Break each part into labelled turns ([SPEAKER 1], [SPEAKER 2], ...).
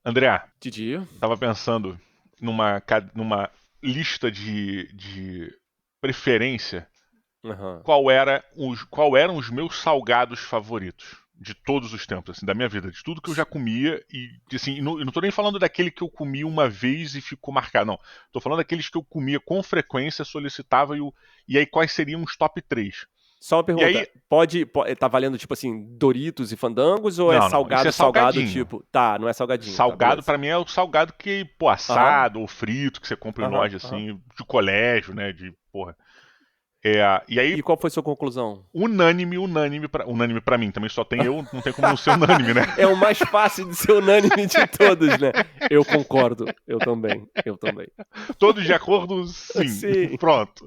[SPEAKER 1] André,
[SPEAKER 2] Didi?
[SPEAKER 1] tava pensando numa lista de preferência,
[SPEAKER 2] Aham.
[SPEAKER 1] qual eram os meus salgados favoritos de todos os tempos, assim, da minha vida, de tudo que eu já comia assim, eu não tô nem falando daquele que eu comi uma vez e ficou marcado, não. Tô falando daqueles que eu comia com frequência, solicitava e aí quais seriam os top 3.
[SPEAKER 2] Só uma
[SPEAKER 1] E aí,
[SPEAKER 2] pergunta. Tá valendo, tipo assim, Doritos e Fandangos ou é
[SPEAKER 1] não, não, isso é
[SPEAKER 2] salgado, salgado,
[SPEAKER 1] salgadinho.
[SPEAKER 2] tipo. Tá, não é salgadinho, tá,
[SPEAKER 1] Salgado
[SPEAKER 2] beleza.
[SPEAKER 1] pra mim é o salgado que, pô,
[SPEAKER 2] Aham,
[SPEAKER 1] assado ou frito que você compra em
[SPEAKER 2] aham,
[SPEAKER 1] loja
[SPEAKER 2] aham.
[SPEAKER 1] assim, de colégio, né, de, porra. E aí
[SPEAKER 2] E qual foi sua conclusão?
[SPEAKER 1] unânime pra mim, também só tem eu, não tem como não ser unânime, né?
[SPEAKER 2] É o mais fácil de ser unânime de todos, né? Eu concordo. Eu também. Eu também.
[SPEAKER 1] Todos de acordo, sim.
[SPEAKER 2] Sim.
[SPEAKER 1] Pronto.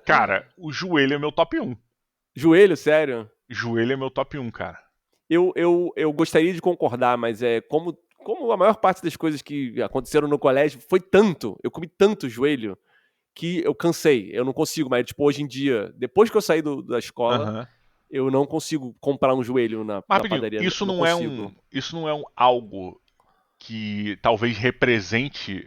[SPEAKER 1] Cara, o joelho é meu top um.
[SPEAKER 2] Joelho, sério?
[SPEAKER 1] Joelho é meu top um, cara.
[SPEAKER 2] Eu gostaria de concordar, mas como a maior parte das coisas que aconteceram no colégio foi tanto, eu comi tanto joelho, que eu cansei, eu não consigo mais. Tipo, hoje em dia, depois que eu saí da escola,
[SPEAKER 1] Aham.
[SPEAKER 2] eu não consigo comprar um joelho
[SPEAKER 1] Mas
[SPEAKER 2] na
[SPEAKER 1] rapidinho,
[SPEAKER 2] padaria. Não consigo.
[SPEAKER 1] isso não é um algo que talvez represente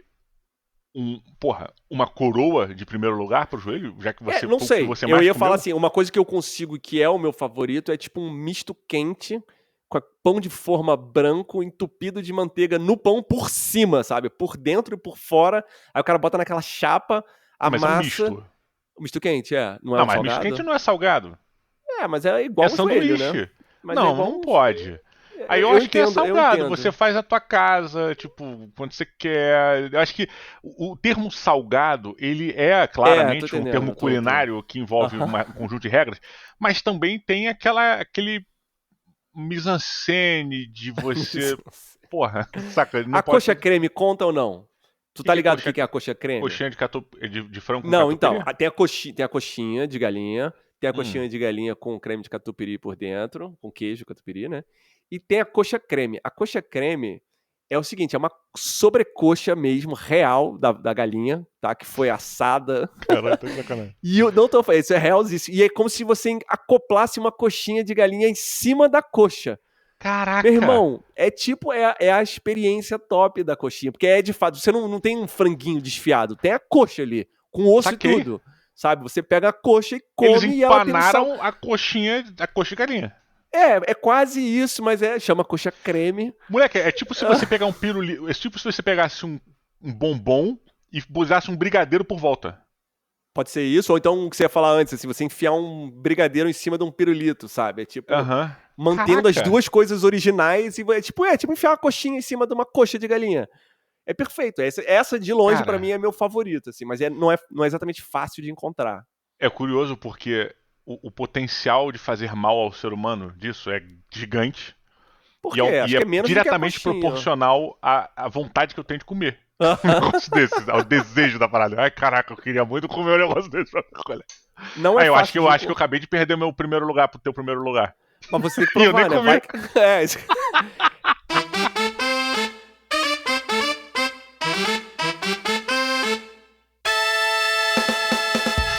[SPEAKER 1] uma coroa de primeiro lugar pro joelho, já que
[SPEAKER 2] É,
[SPEAKER 1] você
[SPEAKER 2] não
[SPEAKER 1] foi o que
[SPEAKER 2] sei.
[SPEAKER 1] você
[SPEAKER 2] Eu
[SPEAKER 1] mais
[SPEAKER 2] ia falar
[SPEAKER 1] comeu?
[SPEAKER 2] assim, uma coisa que eu consigo que é o meu favorito é tipo um misto quente com pão de forma branco entupido de manteiga no pão por cima, sabe? Por dentro e por fora. Aí o cara bota naquela chapa,
[SPEAKER 1] Ah, mas é um
[SPEAKER 2] amassa.
[SPEAKER 1] misto.
[SPEAKER 2] O misto quente, é. Não é
[SPEAKER 1] Não,
[SPEAKER 2] um
[SPEAKER 1] mas misto quente
[SPEAKER 2] salgado?
[SPEAKER 1] não é salgado.
[SPEAKER 2] É, mas é
[SPEAKER 1] É
[SPEAKER 2] igual um joelho, né?
[SPEAKER 1] sanduíche.
[SPEAKER 2] Mas é
[SPEAKER 1] Não,
[SPEAKER 2] igual
[SPEAKER 1] não
[SPEAKER 2] um.
[SPEAKER 1] pode. Aí eu
[SPEAKER 2] Eu
[SPEAKER 1] acho que é
[SPEAKER 2] entendo, eu
[SPEAKER 1] salgado. Você
[SPEAKER 2] entendo.
[SPEAKER 1] faz a tua casa, tipo, quando você quer. Eu acho que o termo salgado, ele é
[SPEAKER 2] É, tô
[SPEAKER 1] claramente um
[SPEAKER 2] entendendo,
[SPEAKER 1] termo culinário que envolve
[SPEAKER 2] Aham.
[SPEAKER 1] um conjunto de regras, mas também tem aquele mise-en-scène de você. Porra, saca? Ele não
[SPEAKER 2] A
[SPEAKER 1] pode.
[SPEAKER 2] coxa creme conta ou não? Tu
[SPEAKER 1] O
[SPEAKER 2] tá
[SPEAKER 1] que é
[SPEAKER 2] ligado o que é a coxa creme?
[SPEAKER 1] coxinha de frango com
[SPEAKER 2] Não, então,
[SPEAKER 1] catupiry?
[SPEAKER 2] tem a coxinha de galinha, tem a
[SPEAKER 1] Hum.
[SPEAKER 2] coxinha de galinha com creme de catupiry por dentro, com queijo catupiry, né? E tem a coxa creme. A coxa creme é o seguinte, é uma sobrecoxa mesmo, real, da galinha, tá? Que foi assada.
[SPEAKER 1] Caralho, tá de sacanagem.
[SPEAKER 2] E eu não tô falando, isso é realzíssimo. E é como se você acoplasse uma coxinha de galinha em cima da coxa. Meu
[SPEAKER 1] Caraca!
[SPEAKER 2] irmão, é tipo, é a experiência top da coxinha, porque é de fato, você não tem um franguinho desfiado, tem a coxa ali, com osso e
[SPEAKER 1] Saquei.
[SPEAKER 2] tudo, sabe? Você pega a coxa e
[SPEAKER 1] Eles
[SPEAKER 2] come e ela tem um sal.
[SPEAKER 1] empanaram a coxa de galinha.
[SPEAKER 2] É quase isso, mas chama coxa creme.
[SPEAKER 1] Moleque, é tipo se você pegar um pirulito. É tipo se você pegasse um bombom e botasse um brigadeiro por volta.
[SPEAKER 2] Pode ser isso, ou então o que você ia falar antes, assim, você enfiar um brigadeiro em cima de um pirulito, sabe? É tipo,
[SPEAKER 1] Aham.
[SPEAKER 2] mantendo as
[SPEAKER 1] Caraca!
[SPEAKER 2] duas coisas originais e é tipo enfiar uma coxinha em cima de uma coxa de galinha. É perfeito. Essa de longe pra mim
[SPEAKER 1] Cara,
[SPEAKER 2] é meu favorito, assim, mas não é exatamente fácil de encontrar.
[SPEAKER 1] é curioso porque o potencial de fazer mal ao ser humano disso é gigante
[SPEAKER 2] Por quê?
[SPEAKER 1] e
[SPEAKER 2] Acho
[SPEAKER 1] é
[SPEAKER 2] que é menos do que a
[SPEAKER 1] diretamente
[SPEAKER 2] coxinha.
[SPEAKER 1] proporcional à vontade que eu tenho de comer. Um negócio desses, ao desejo da parada. Ai, caraca, eu queria muito comer um negócio desse.
[SPEAKER 2] Não é
[SPEAKER 1] Aí,
[SPEAKER 2] fácil
[SPEAKER 1] eu
[SPEAKER 2] de.
[SPEAKER 1] acho que eu acabei de perder meu primeiro lugar pro teu primeiro lugar.
[SPEAKER 2] Mas você tem que
[SPEAKER 1] E eu nem
[SPEAKER 2] provar, né?
[SPEAKER 1] comi.
[SPEAKER 2] Vai. É.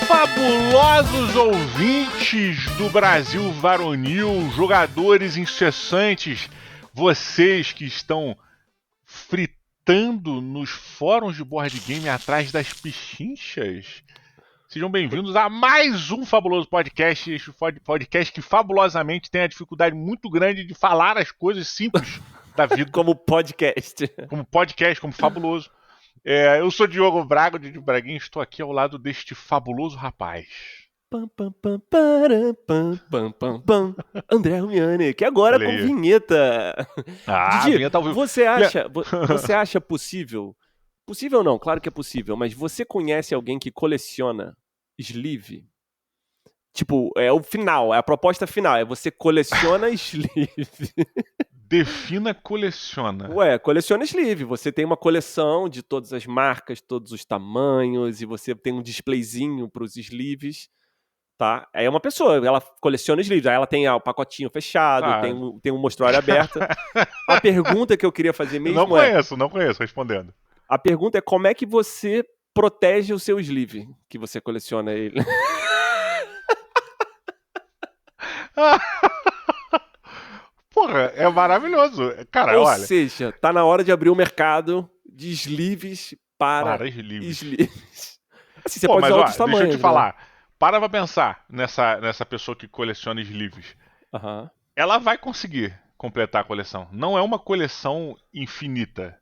[SPEAKER 1] Fabulosos ouvintes do Brasil varonil, jogadores incessantes, vocês que estão fritando nos fóruns de board game atrás das pichinchas. Sejam bem-vindos a mais um fabuloso podcast, este podcast que fabulosamente tem a dificuldade muito grande de falar as coisas simples da vida,
[SPEAKER 2] Como podcast.
[SPEAKER 1] como podcast, como fabuloso. Eu sou Diogo Braga, de Braguinha, estou aqui ao lado deste fabuloso rapaz.
[SPEAKER 2] Pam, pam, pam, para, pam, pam, pam, pam. André Rumiani, que agora
[SPEAKER 1] Olha
[SPEAKER 2] com
[SPEAKER 1] aí.
[SPEAKER 2] vinheta.
[SPEAKER 1] Ah,
[SPEAKER 2] Didi,
[SPEAKER 1] vinheta ao vivo.
[SPEAKER 2] você
[SPEAKER 1] Le-
[SPEAKER 2] acha, você acha possível? Possível não, claro que é possível, mas você conhece alguém que coleciona sleeve? Tipo, é o final, é a proposta final, é você coleciona sleeve.
[SPEAKER 1] Defina coleciona.
[SPEAKER 2] Ué, coleciona sleeve. Você tem uma coleção de todas as marcas, todos os tamanhos, e você tem um displayzinho para os sleeves, tá? Aí é uma pessoa, ela coleciona sleeves, aí ela tem o pacotinho fechado,
[SPEAKER 1] Ah,
[SPEAKER 2] tem um mostruário aberto. A pergunta que eu queria fazer
[SPEAKER 1] não
[SPEAKER 2] mesmo
[SPEAKER 1] conheço, não conheço, respondendo.
[SPEAKER 2] a pergunta é como é que você protege o seu sleeve, que você coleciona ele.
[SPEAKER 1] Porra, é maravilhoso. Cara,
[SPEAKER 2] Ou
[SPEAKER 1] olha,
[SPEAKER 2] seja, tá na hora de abrir um mercado de sleeves para
[SPEAKER 1] para sleeves.
[SPEAKER 2] sleeves. Assim, você
[SPEAKER 1] Pô,
[SPEAKER 2] pode
[SPEAKER 1] mas
[SPEAKER 2] usar
[SPEAKER 1] ó,
[SPEAKER 2] outros
[SPEAKER 1] deixa eu te
[SPEAKER 2] tamanhos, né?
[SPEAKER 1] falar. Para pra pensar nessa pessoa que coleciona sleeves.
[SPEAKER 2] Aham.
[SPEAKER 1] Ela vai conseguir completar a coleção. Não é uma coleção infinita.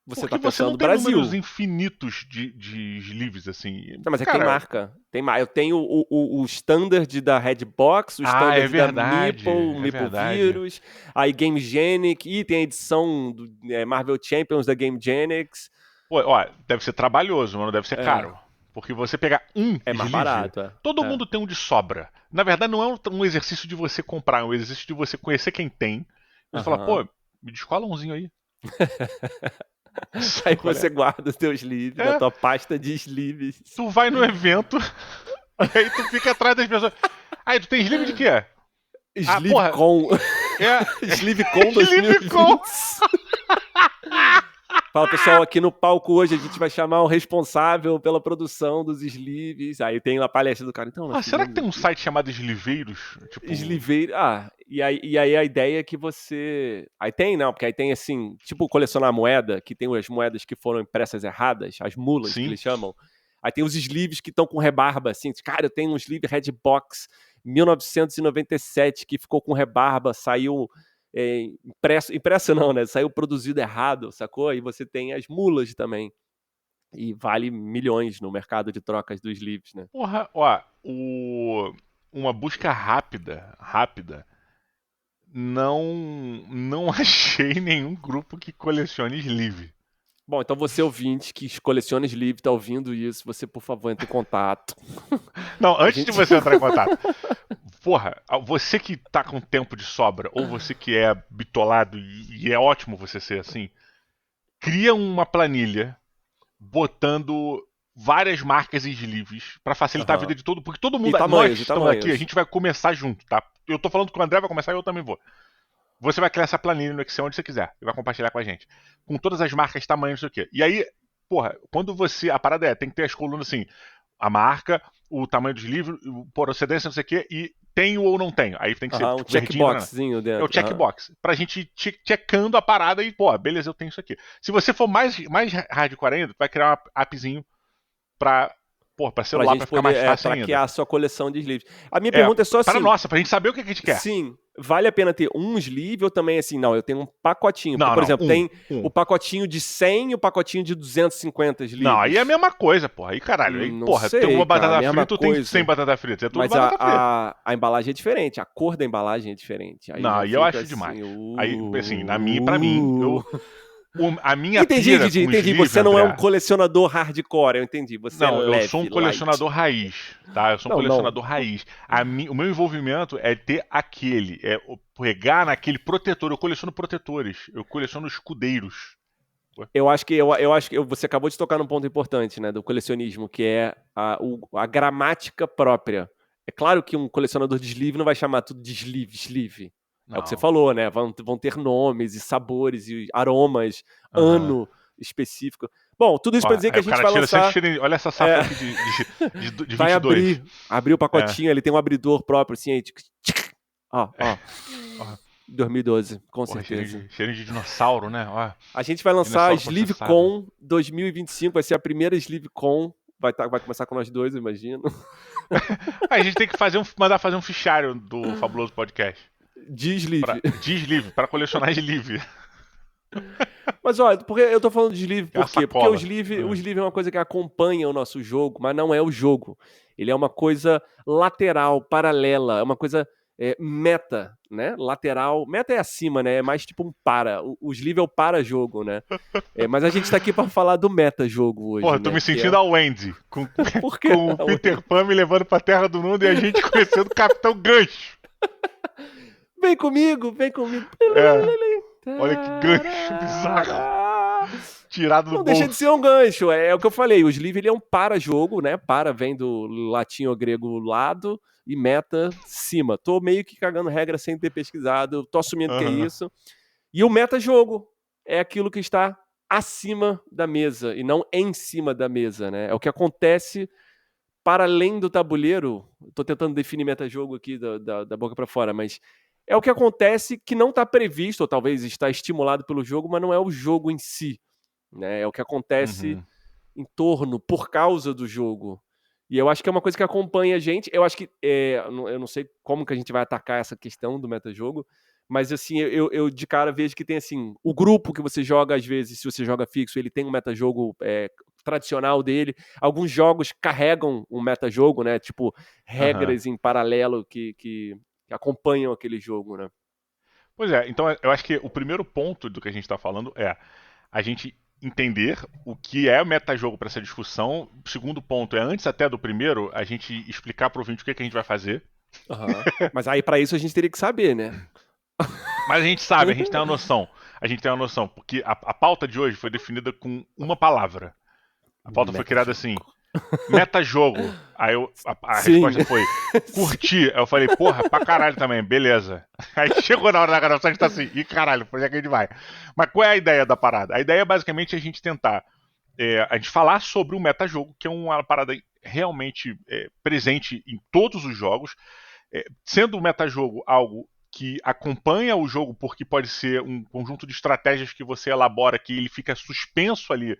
[SPEAKER 2] Você
[SPEAKER 1] Porque
[SPEAKER 2] tá
[SPEAKER 1] você
[SPEAKER 2] pensando
[SPEAKER 1] não
[SPEAKER 2] no
[SPEAKER 1] tem números
[SPEAKER 2] Brasil.
[SPEAKER 1] infinitos de sleeves, assim.
[SPEAKER 2] Não, mas é que tem
[SPEAKER 1] Cara,
[SPEAKER 2] marca. Eu tenho o standard da Redbox, o
[SPEAKER 1] é
[SPEAKER 2] standard da
[SPEAKER 1] verdade.
[SPEAKER 2] Meeple,
[SPEAKER 1] É
[SPEAKER 2] Meeple
[SPEAKER 1] verdade.
[SPEAKER 2] Vírus, aí Game Genic, e tem a edição do Marvel Champions da Game Genics.
[SPEAKER 1] Pô, ó, deve ser trabalhoso, mas não deve ser
[SPEAKER 2] É,
[SPEAKER 1] caro. Porque você pegar um
[SPEAKER 2] é mais
[SPEAKER 1] sleeve,
[SPEAKER 2] barato, é.
[SPEAKER 1] todo
[SPEAKER 2] É.
[SPEAKER 1] mundo tem um de sobra. Na verdade, não é um exercício de você comprar, é um exercício de você conhecer quem tem. E você falar, pô,
[SPEAKER 2] Aham.
[SPEAKER 1] me descola umzinho aí.
[SPEAKER 2] Aí
[SPEAKER 1] Sabe qual é?
[SPEAKER 2] você guarda os teus sleeves na
[SPEAKER 1] É,
[SPEAKER 2] tua pasta de sleeves.
[SPEAKER 1] tu vai no evento e aí tu fica atrás das pessoas. Aí, tu tem sleeve de quê? Ah, porra,
[SPEAKER 2] SleeveCon.
[SPEAKER 1] é.
[SPEAKER 2] SleeveCon
[SPEAKER 1] Sleeve com.
[SPEAKER 2] 2020. Fala, pessoal, aqui no palco hoje a gente vai chamar o responsável pela produção dos sleeves. Aí tem lá a palestra do cara. Então, nós
[SPEAKER 1] Ah, será que
[SPEAKER 2] fizemos
[SPEAKER 1] tem um
[SPEAKER 2] aqui.
[SPEAKER 1] site chamado Sliveiros? Tipo.
[SPEAKER 2] Sleeveiro. E aí a ideia é que você. Aí tem, não, porque aí tem assim, tipo colecionar moeda, que tem as moedas que foram impressas erradas, as mulas que
[SPEAKER 1] Sim.
[SPEAKER 2] eles chamam. Aí tem os sleeves que estão com rebarba, assim. Cara, eu tenho um sleeve Redbox 1997 que ficou com rebarba, saiu impresso não, né? Saiu produzido errado, sacou? E você tem as mulas também. E vale milhões no mercado de trocas dos sleeves, né?
[SPEAKER 1] Porra, ó, uma busca rápida, não achei nenhum grupo que colecione sleeve.
[SPEAKER 2] Bom, então você ouvinte que coleciona sleeve, tá ouvindo isso, você, por favor, entre em contato.
[SPEAKER 1] Não,
[SPEAKER 2] A
[SPEAKER 1] antes de
[SPEAKER 2] gente...
[SPEAKER 1] você entrar em contato, porra, você que tá com tempo de sobra, ou você que é bitolado, e é ótimo você ser assim, cria uma planilha botando várias marcas e sleeves pra facilitar a vida
[SPEAKER 2] Uhum.
[SPEAKER 1] de todo, porque todo
[SPEAKER 2] E
[SPEAKER 1] mundo, nós
[SPEAKER 2] tamanhos,
[SPEAKER 1] que
[SPEAKER 2] e
[SPEAKER 1] estamos aqui, a
[SPEAKER 2] tamanhos.
[SPEAKER 1] gente vai começar junto, tá? Eu tô falando que o André vai começar e eu também vou. Você vai criar essa planilha no Excel onde você quiser e vai compartilhar com a gente. Com todas as marcas, tamanhos, não sei o quê. E aí, porra, quando você. A parada tem que ter as colunas assim: a marca, o tamanho dos livros, procedência, não sei o quê, e tenho ou não tenho. Aí tem que ser
[SPEAKER 2] Uhum, um
[SPEAKER 1] tipo, verdinho, né?
[SPEAKER 2] checkboxzinho
[SPEAKER 1] É o
[SPEAKER 2] dentro. Uhum.
[SPEAKER 1] checkbox. Pra gente checando a parada e, pô, beleza, eu tenho isso aqui. Se você for mais hardcore ainda, tu vai criar um appzinho pra, pô, pra
[SPEAKER 2] Pra
[SPEAKER 1] celular pra
[SPEAKER 2] gente
[SPEAKER 1] ficar mais
[SPEAKER 2] poder
[SPEAKER 1] fácil ainda.
[SPEAKER 2] traquear a sua coleção de sleeves. A minha
[SPEAKER 1] É,
[SPEAKER 2] pergunta é só
[SPEAKER 1] para
[SPEAKER 2] assim,
[SPEAKER 1] nossa, pra gente saber o que a gente quer.
[SPEAKER 2] sim, vale a pena ter um sleeve ou também assim, não, eu tenho um pacotinho. Porque,
[SPEAKER 1] Não,
[SPEAKER 2] por
[SPEAKER 1] não,
[SPEAKER 2] exemplo, tem o
[SPEAKER 1] um.
[SPEAKER 2] pacotinho de 100 e o pacotinho de 250
[SPEAKER 1] Não, aí é a
[SPEAKER 2] sleeves.
[SPEAKER 1] mesma coisa, porra. Aí, caralho, aí,
[SPEAKER 2] Não
[SPEAKER 1] porra, tem uma
[SPEAKER 2] sei, cara, a
[SPEAKER 1] batata
[SPEAKER 2] mesma
[SPEAKER 1] frita ou tem 100
[SPEAKER 2] coisa.
[SPEAKER 1] batatas fritas? É tudo
[SPEAKER 2] Mas
[SPEAKER 1] batata frita.
[SPEAKER 2] a embalagem é diferente, a cor da embalagem é diferente. Aí
[SPEAKER 1] Não,
[SPEAKER 2] já
[SPEAKER 1] aí eu
[SPEAKER 2] fica
[SPEAKER 1] acho demais.
[SPEAKER 2] assim.
[SPEAKER 1] Aí, assim, pra mim, a minha
[SPEAKER 2] Entendi,
[SPEAKER 1] pira
[SPEAKER 2] Didi,
[SPEAKER 1] com
[SPEAKER 2] entendi.
[SPEAKER 1] sleeve,
[SPEAKER 2] Você não é um
[SPEAKER 1] André.
[SPEAKER 2] colecionador hardcore, eu entendi. Você é
[SPEAKER 1] Não, eu sou um
[SPEAKER 2] leve, light.
[SPEAKER 1] colecionador raiz, tá? Eu sou um
[SPEAKER 2] Não, não.
[SPEAKER 1] colecionador raiz. O meu envolvimento é ter aquele, é pegar naquele protetor. Eu coleciono protetores, eu coleciono escudeiros.
[SPEAKER 2] Eu acho que você acabou de tocar num ponto importante, né, do colecionismo, que é a gramática própria. É claro que um colecionador de sleeve não vai chamar tudo de sleeve. É o que você
[SPEAKER 1] Não.
[SPEAKER 2] falou, né? Vão ter nomes e sabores e aromas,
[SPEAKER 1] Aham.
[SPEAKER 2] ano específico. Bom, tudo isso
[SPEAKER 1] Ó,
[SPEAKER 2] para dizer que
[SPEAKER 1] aí
[SPEAKER 2] a
[SPEAKER 1] o
[SPEAKER 2] gente
[SPEAKER 1] cara
[SPEAKER 2] vai
[SPEAKER 1] tira sempre
[SPEAKER 2] lançar.
[SPEAKER 1] cheiro. Olha essa
[SPEAKER 2] é,
[SPEAKER 1] safra aqui de
[SPEAKER 2] vai
[SPEAKER 1] 22.
[SPEAKER 2] abrir o
[SPEAKER 1] É.
[SPEAKER 2] pacotinho, ele tem um abridor próprio, assim, aí, ó,
[SPEAKER 1] Ó,
[SPEAKER 2] 2012, com
[SPEAKER 1] porra,
[SPEAKER 2] certeza.
[SPEAKER 1] cheirinho de dinossauro, né? Ó,
[SPEAKER 2] A gente vai lançar a
[SPEAKER 1] dinossauro processado.
[SPEAKER 2] SleeveCon 2025, vai ser a primeira SleeveCon. Vai começar com nós dois, eu imagino.
[SPEAKER 1] A gente tem que mandar fazer um fichário do Fabuloso Podcast.
[SPEAKER 2] De sleeve.
[SPEAKER 1] De sleeve, pra colecionar sleeve.
[SPEAKER 2] Mas olha, porque eu tô falando de sleeve
[SPEAKER 1] É uma
[SPEAKER 2] por quê? Porque
[SPEAKER 1] sacola.
[SPEAKER 2] o sleeve é uma coisa que acompanha o nosso jogo, mas não é o jogo. Ele é uma coisa lateral, paralela, é uma coisa meta, né? Lateral. Meta é acima, né? É mais tipo um para. O sleeve é o para-jogo, né? Mas a gente tá aqui pra falar do meta-jogo hoje,
[SPEAKER 1] Porra, tô
[SPEAKER 2] né?
[SPEAKER 1] me
[SPEAKER 2] Que
[SPEAKER 1] sentindo
[SPEAKER 2] é...
[SPEAKER 1] a Wendy.
[SPEAKER 2] Por quê?
[SPEAKER 1] Com o Peter Pan me levando pra Terra do Mundo e a gente conhecendo o Capitão Gancho.
[SPEAKER 2] Vem comigo, vem comigo.
[SPEAKER 1] É, olha que gancho bizarro. Tirado do
[SPEAKER 2] Não deixa de
[SPEAKER 1] bolso.
[SPEAKER 2] ser um gancho, é o que eu falei. O sleeve ele é um para-jogo, né? Para vem do latim ou grego lado e meta cima. Tô meio que cagando regra sem ter pesquisado, tô assumindo que é
[SPEAKER 1] Aham.
[SPEAKER 2] isso. E o meta-jogo é aquilo que está acima da mesa e não em cima da mesa, né? É o que acontece para além do tabuleiro. Tô tentando definir meta-jogo aqui da boca para fora, mas é o que acontece que não está previsto, ou talvez está estimulado pelo jogo, mas não é o jogo em si, né? É o que acontece em torno, por causa do jogo. E eu acho que é uma coisa que acompanha a gente. Eu acho que, eu não sei como que a gente vai atacar essa questão do metajogo, mas assim, eu de cara vejo que tem assim, o grupo que você joga, às vezes, se você joga fixo, ele tem um metajogo tradicional dele. Alguns jogos carregam um metajogo, né? Tipo,
[SPEAKER 1] Aham.
[SPEAKER 2] regras em paralelo que acompanham aquele jogo, né?
[SPEAKER 1] Pois é, então eu acho que o primeiro ponto do que a gente está falando é a gente entender o que é o metajogo para essa discussão. O segundo ponto é, antes até do primeiro, a gente explicar para o ouvinte o que a gente vai fazer.
[SPEAKER 2] Uhum. Mas aí, para isso, a gente teria que saber, né?
[SPEAKER 1] Mas a gente sabe, a gente tem uma noção. A gente tem uma noção, porque a pauta de hoje foi definida com uma palavra. A pauta foi criada assim:
[SPEAKER 2] Metajogo.
[SPEAKER 1] metajogo. Aí a
[SPEAKER 2] Sim.
[SPEAKER 1] resposta foi curtir. Aí eu falei, porra, pra caralho também, beleza. Aí chegou na hora da gravação, a gente tá assim, ih caralho, por onde é que a gente vai? Mas qual é a ideia da parada? A ideia é basicamente a gente tentar, a gente falar sobre o metajogo, que é uma parada realmente presente em todos os jogos, sendo o metajogo algo que acompanha o jogo, porque pode ser um conjunto de estratégias que você elabora que ele fica suspenso ali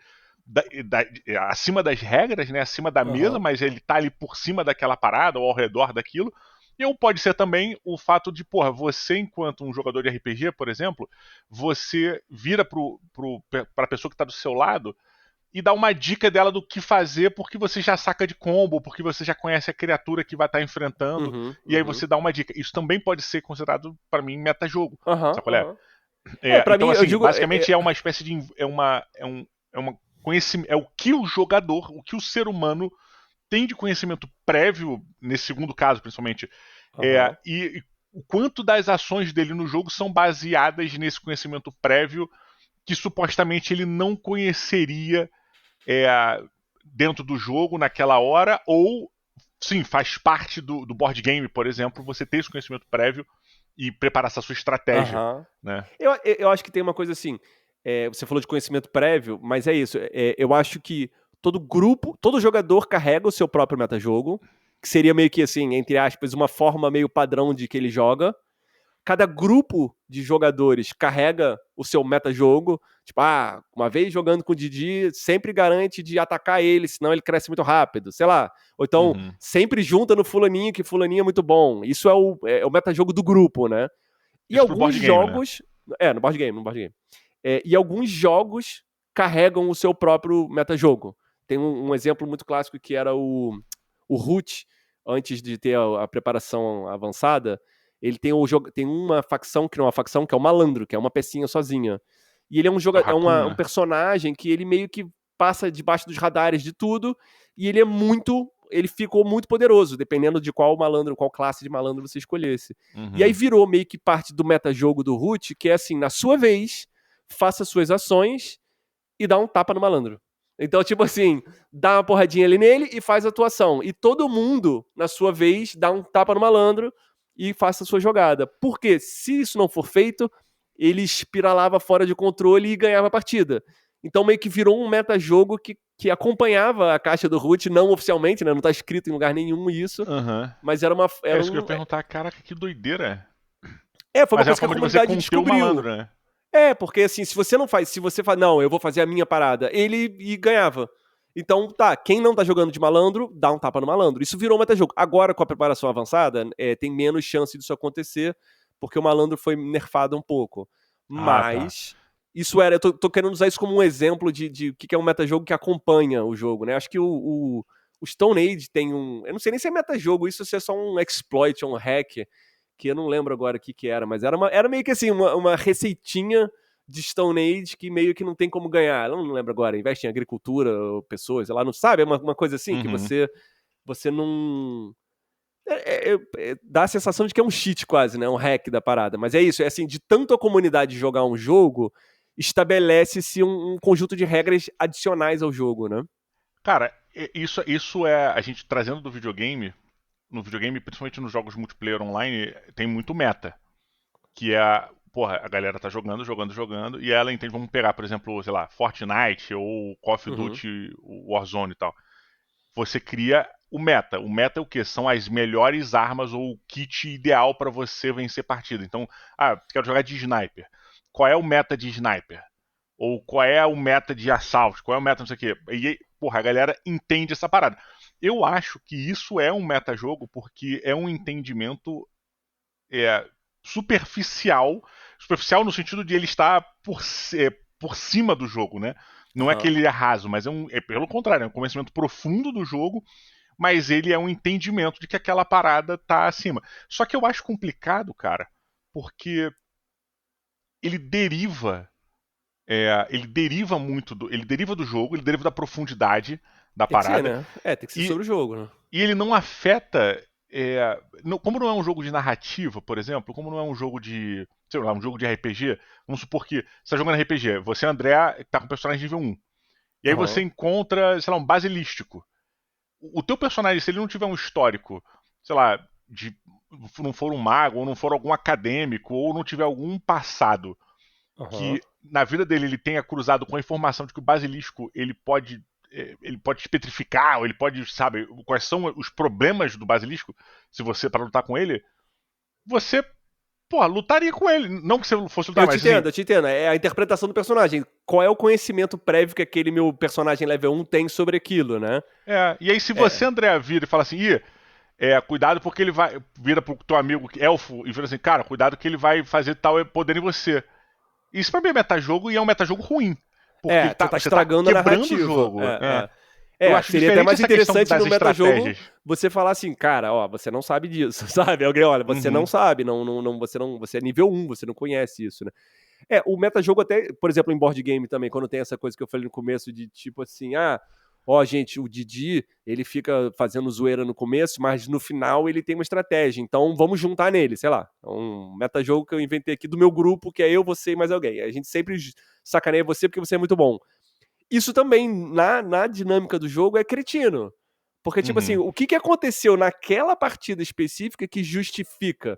[SPEAKER 1] acima das regras, né, acima da mesa,
[SPEAKER 2] Uhum.
[SPEAKER 1] mas ele tá ali por cima daquela parada ou ao redor daquilo. E ou pode ser também o fato de, porra, você, enquanto um jogador de RPG, por exemplo, você vira pra pessoa que tá do seu lado e dá uma dica dela do que fazer porque você já saca de combo, porque você já conhece a criatura que vai estar enfrentando,
[SPEAKER 2] Uhum,
[SPEAKER 1] e aí
[SPEAKER 2] uhum.
[SPEAKER 1] você dá uma dica. Isso também pode ser considerado, para mim, metajogo.
[SPEAKER 2] Aham,
[SPEAKER 1] Sabe qual é?
[SPEAKER 2] aham. Pra mim,
[SPEAKER 1] Então,
[SPEAKER 2] eu
[SPEAKER 1] assim,
[SPEAKER 2] digo.
[SPEAKER 1] basicamente é uma espécie de. É uma conhecimento. É o que o jogador, o que o ser humano tem de conhecimento prévio, nesse segundo caso, principalmente,
[SPEAKER 2] Aham.
[SPEAKER 1] e o quanto das ações dele no jogo são baseadas nesse conhecimento prévio que supostamente ele não conheceria é, dentro do jogo naquela hora, ou sim, faz parte do board game, por exemplo, você ter esse conhecimento prévio e preparar essa sua estratégia,
[SPEAKER 2] Aham.
[SPEAKER 1] né?
[SPEAKER 2] Eu acho que tem uma coisa assim. Você falou de conhecimento prévio, mas é isso. Eu acho que todo grupo, todo jogador carrega o seu próprio metajogo, que seria meio que assim, entre aspas, uma forma meio padrão de que ele joga. Cada grupo de jogadores carrega o seu metajogo. Tipo, uma vez jogando com o Didi, sempre garante de atacar ele, senão ele cresce muito rápido, sei lá. Ou então,
[SPEAKER 1] Uhum.
[SPEAKER 2] sempre junta no fulaninho, que fulaninho é muito bom. Isso é o metajogo do grupo, né? E
[SPEAKER 1] Isso pro
[SPEAKER 2] alguns
[SPEAKER 1] board game, né?
[SPEAKER 2] jogos... no board game, no board game. E alguns jogos carregam o seu próprio metajogo. Tem um exemplo muito clássico que era o Root, antes de ter a preparação avançada, ele tem uma facção que não é uma facção, que é o Malandro, que é uma pecinha sozinha. E ele é
[SPEAKER 1] É o
[SPEAKER 2] um
[SPEAKER 1] Raccoon,
[SPEAKER 2] um
[SPEAKER 1] né?
[SPEAKER 2] personagem que ele meio que passa debaixo dos radares de tudo, e ele ficou muito poderoso, dependendo de qual malandro, qual classe de malandro você escolhesse. E aí
[SPEAKER 1] Uhum.
[SPEAKER 2] virou meio que parte do metajogo do Root, que é assim, na sua vez, faça suas ações e dá um tapa no malandro. Então, tipo assim, dá uma porradinha ali nele e faz a atuação. E todo mundo, na sua vez, dá um tapa no malandro e faça a sua jogada. Porque se isso não for feito, ele espiralava fora de controle e ganhava a partida. Então meio que virou um metajogo que acompanhava a caixa do Root, não oficialmente, né? Não tá escrito em lugar nenhum isso,
[SPEAKER 1] Uhum.
[SPEAKER 2] mas
[SPEAKER 1] É
[SPEAKER 2] era
[SPEAKER 1] isso que eu ia
[SPEAKER 2] um...
[SPEAKER 1] perguntar. Caraca, que doideira.
[SPEAKER 2] Foi uma
[SPEAKER 1] Mas é uma
[SPEAKER 2] coisa que a
[SPEAKER 1] forma de você
[SPEAKER 2] comunidade
[SPEAKER 1] conter o
[SPEAKER 2] descobriu.
[SPEAKER 1] malandro, né?
[SPEAKER 2] Porque assim, se você fala, não, eu vou fazer a minha parada, ele e ganhava. Então, tá, quem não tá jogando de malandro, dá um tapa no malandro. Isso virou um metajogo. Agora, com a preparação avançada, tem menos chance disso acontecer, porque o malandro foi nerfado um pouco.
[SPEAKER 1] Ah, tá.
[SPEAKER 2] Mas, eu tô querendo usar isso como um exemplo de o que é um metajogo que acompanha o jogo, né? Acho que o Stone Age tem um... Eu não sei nem se é metajogo, isso é só um exploit, um hack, que eu não lembro agora o que era, mas era meio que assim, uma receitinha de Stone Age que meio que não tem como ganhar. Eu não lembro agora, investe em agricultura, ou pessoas, sei lá, não sabe? É uma coisa assim que
[SPEAKER 1] Uhum.
[SPEAKER 2] você não... dá a sensação de que é um cheat quase, né? Um hack da parada. Mas é isso, é assim, de tanto a comunidade jogar um jogo, estabelece-se um conjunto de regras adicionais ao jogo, né?
[SPEAKER 1] Cara, isso é a gente trazendo do videogame. No videogame, principalmente nos jogos multiplayer online, tem muito meta. Que é, porra, a galera tá jogando, e ela entende, vamos pegar, por exemplo, sei lá, Fortnite ou Call of
[SPEAKER 2] Uhum.
[SPEAKER 1] Duty, o Warzone e tal. Você cria o meta. O meta é o quê? São as melhores armas ou o kit ideal para você vencer partida. Então, quero jogar de sniper. Qual é o meta de sniper? Ou qual é o meta de assalto? Qual é o meta não sei o quê? E, porra, a galera entende essa parada. Eu acho que isso é um metajogo porque é um entendimento superficial. Superficial no sentido de ele estar por cima do jogo, né? Não é que ele é raso, mas é pelo contrário, é um conhecimento profundo do jogo, mas ele é um entendimento de que aquela parada tá acima. Só que eu acho complicado, cara, porque ele deriva. Ele deriva muito ele deriva do jogo, ele deriva da profundidade da
[SPEAKER 2] Tem que ser,
[SPEAKER 1] parada.
[SPEAKER 2] né? Tem que ser
[SPEAKER 1] E,
[SPEAKER 2] sobre o jogo, né?
[SPEAKER 1] e ele não afeta. Como não é um jogo de narrativa, por exemplo, como não é um jogo de. Sei lá, um jogo de RPG, vamos supor que você tá jogando RPG, você, André, tá com o personagem nível 1. E aí você encontra, sei lá, um basilisco. O teu personagem, se ele não tiver um histórico, sei lá, de. Não for um mago, ou não for algum acadêmico, ou não tiver algum passado que na vida dele ele tenha cruzado com a informação de que o basilisco ele pode te petrificar, ou ele pode, sabe, quais são os problemas do basilisco, se você, para lutar com ele, você, pô, lutaria com ele. Não que você fosse lutar,
[SPEAKER 2] Eu
[SPEAKER 1] mas
[SPEAKER 2] te entendo, eu te entendo. É a interpretação do personagem. Qual é o conhecimento prévio que aquele meu personagem level 1 tem sobre aquilo, né?
[SPEAKER 1] E aí se você, André, vira e fala assim, cuidado porque ele vai, vira pro teu amigo elfo e vira assim, cara, cuidado que ele vai fazer tal poder em você. Isso pra mim é metajogo e é um metajogo ruim. Porque
[SPEAKER 2] Você tá
[SPEAKER 1] você tá
[SPEAKER 2] estragando a
[SPEAKER 1] quebrando o
[SPEAKER 2] narrativa.
[SPEAKER 1] jogo. Eu acho
[SPEAKER 2] Seria até
[SPEAKER 1] diferente
[SPEAKER 2] mais
[SPEAKER 1] essa questão
[SPEAKER 2] interessante
[SPEAKER 1] das
[SPEAKER 2] no metajogo
[SPEAKER 1] estratégias.
[SPEAKER 2] você falar assim, cara, ó, você não sabe disso, sabe? Alguém, olha, você não sabe, você é nível 1, você não conhece isso, né? O metajogo até, por exemplo, em board game também, quando tem essa coisa que eu falei no começo de tipo assim, gente, o Didi, ele fica fazendo zoeira no começo, mas no final ele tem uma estratégia, então vamos juntar nele, sei lá. É um metajogo que eu inventei aqui do meu grupo, que é eu, você e mais alguém. A gente sempre sacaneia você porque você é muito bom. Isso também, na dinâmica do jogo, é cretino. Porque, tipo assim, o que aconteceu naquela partida específica que justifica,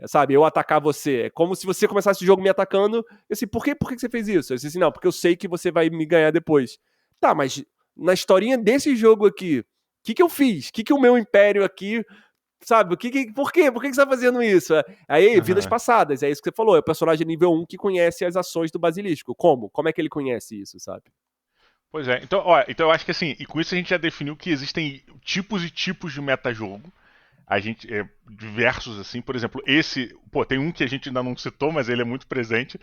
[SPEAKER 2] sabe, eu atacar você? É como se você começasse o jogo me atacando, eu assim, por que você fez isso? Eu disse assim, não, porque eu sei que você vai me ganhar depois. Tá, mas na historinha desse jogo aqui, o que eu fiz? O que o meu império aqui, sabe, por quê? Por que você tá fazendo isso? Aí, vidas passadas, é isso que você falou, é o personagem nível 1 que conhece as ações do basilisco. Como? Como é que ele conhece isso, sabe?
[SPEAKER 1] Pois é, então, então eu acho que assim, e com isso a gente já definiu que existem tipos e tipos de metajogo. A gente, diversos assim, por exemplo, tem um que a gente ainda não citou, mas ele é muito presente.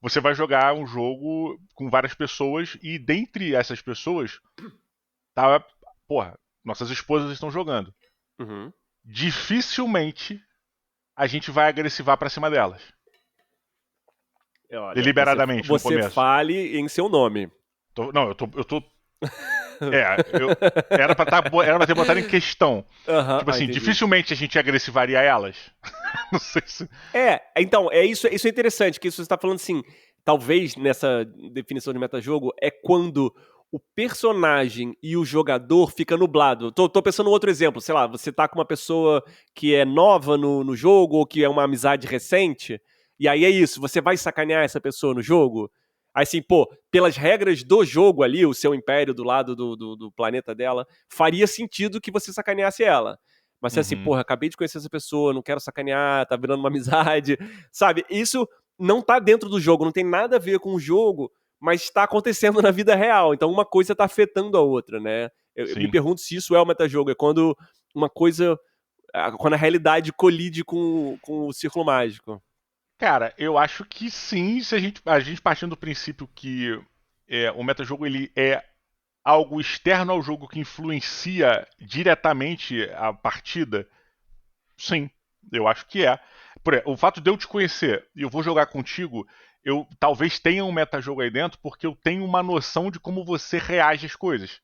[SPEAKER 1] Você vai jogar um jogo com várias pessoas e dentre essas pessoas, tá, porra, nossas esposas estão jogando. Dificilmente a gente vai agressivar pra cima delas.
[SPEAKER 2] Olha,
[SPEAKER 1] Deliberadamente no
[SPEAKER 2] você
[SPEAKER 1] começo.
[SPEAKER 2] fale em seu nome.
[SPEAKER 1] Eu tô era pra ter botado em questão. Tipo assim, dificilmente a gente agressivaria elas. Não sei se.
[SPEAKER 2] Então, isso é interessante, que isso você tá falando assim, talvez nessa definição de metajogo, é quando o personagem e o jogador fica nublado. Tô pensando em outro exemplo, sei lá, você tá com uma pessoa que é nova no jogo, ou que é uma amizade recente, e aí é isso, você vai sacanear essa pessoa no jogo? Aí assim, pô, pelas regras do jogo ali, o seu império do lado do planeta dela, faria sentido que você sacaneasse ela. Mas você assim, porra, acabei de conhecer essa pessoa, não quero sacanear, tá virando uma amizade, sabe? Isso não tá dentro do jogo, não tem nada a ver com o jogo, mas está acontecendo na vida real. Então uma coisa tá afetando a outra, né? Eu me pergunto se isso é o metajogo, é quando uma coisa, quando a realidade colide com o círculo mágico.
[SPEAKER 1] Cara, eu acho que sim, se a gente partindo do princípio que o metajogo ele é algo externo ao jogo que influencia diretamente a partida, sim, eu acho que é. O fato de eu te conhecer e eu vou jogar contigo, eu talvez tenha um metajogo aí dentro porque eu tenho uma noção de como você reage às coisas.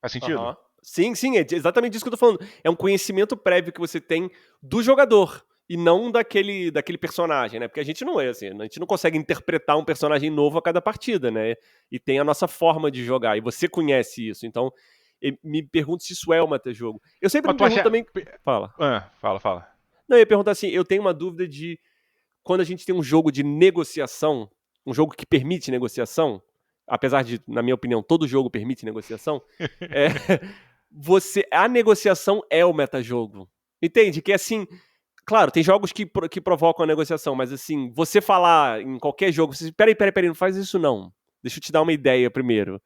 [SPEAKER 1] Faz sentido?
[SPEAKER 2] Sim, é exatamente isso que eu tô falando. É um conhecimento prévio que você tem do jogador e não daquele personagem, né? Porque a gente não é assim, a gente não consegue interpretar um personagem novo a cada partida, né? E tem a nossa forma de jogar, e você conhece isso. Então, me pergunto se isso é o metajogo. Eu sempre
[SPEAKER 1] Mas
[SPEAKER 2] me
[SPEAKER 1] tu
[SPEAKER 2] pergunto
[SPEAKER 1] acha.
[SPEAKER 2] também. Fala.
[SPEAKER 1] Fala.
[SPEAKER 2] Não, eu ia perguntar assim, eu tenho uma dúvida de quando a gente tem um jogo de negociação, um jogo que permite negociação, apesar de, na minha opinião, todo jogo permite negociação, é, a negociação é o metajogo. Entende? Que assim, claro, tem jogos que provocam a negociação, mas assim, você falar em qualquer jogo, você, peraí, não faz isso não. Deixa eu te dar uma ideia primeiro.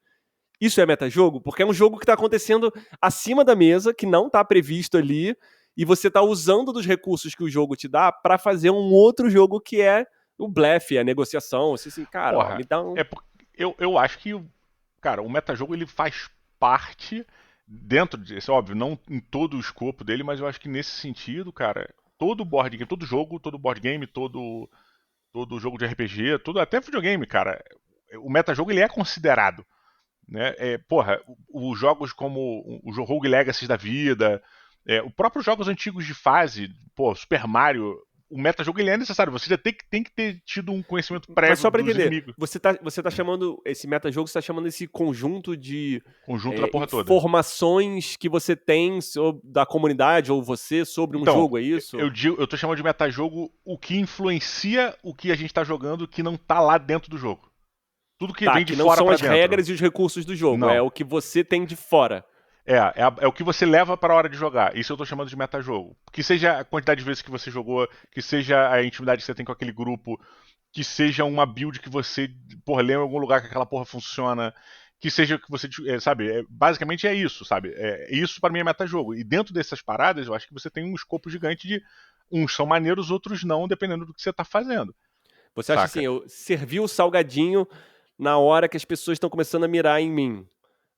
[SPEAKER 2] Isso é metajogo? Porque é um jogo que tá acontecendo acima da mesa, que não tá previsto ali, e você tá usando dos recursos que o jogo te dá pra fazer um outro jogo que é o blefe, a negociação. Assim, cara, ó,
[SPEAKER 1] Porra,
[SPEAKER 2] me dá um...
[SPEAKER 1] eu acho que, cara, o metajogo ele faz parte dentro disso, óbvio, não em todo o escopo dele, mas eu acho que nesse sentido, cara, todo board game, todo jogo, todo board game, todo jogo de RPG, todo até videogame, cara, o metajogo ele é considerado, né? Porra, os jogos como o Rogue Legacy da vida, os próprios jogos antigos de fase, pô, Super Mario, o metajogo ele é necessário. Você já tem que ter tido um conhecimento
[SPEAKER 2] Mas
[SPEAKER 1] prévio
[SPEAKER 2] só pra
[SPEAKER 1] dos
[SPEAKER 2] entender,
[SPEAKER 1] inimigos.
[SPEAKER 2] você tá chamando esse metajogo, você tá chamando esse conjunto de
[SPEAKER 1] Conjunto da porra toda.
[SPEAKER 2] informações que você tem da comunidade ou você sobre um
[SPEAKER 1] Então,
[SPEAKER 2] jogo, é isso?
[SPEAKER 1] eu tô chamando de metajogo o que influencia o que a gente tá jogando que não tá lá dentro do jogo. Tudo que vem de
[SPEAKER 2] que não
[SPEAKER 1] fora
[SPEAKER 2] são
[SPEAKER 1] pra
[SPEAKER 2] as
[SPEAKER 1] dentro.
[SPEAKER 2] regras e os recursos do jogo,
[SPEAKER 1] Não.
[SPEAKER 2] é o que você tem de fora.
[SPEAKER 1] É o que você leva para a hora de jogar. Isso eu tô chamando de metajogo. Que seja a quantidade de vezes que você jogou, que seja a intimidade que você tem com aquele grupo, que seja uma build que você, porra, lembra em algum lugar que aquela porra funciona, que seja que você, sabe, basicamente é isso, sabe? Isso para mim é metajogo. E dentro dessas paradas, eu acho que você tem um escopo gigante de uns são maneiros, outros não, dependendo do que você tá fazendo.
[SPEAKER 2] Você acha assim, eu servi o salgadinho na hora que as pessoas estão começando a mirar em mim.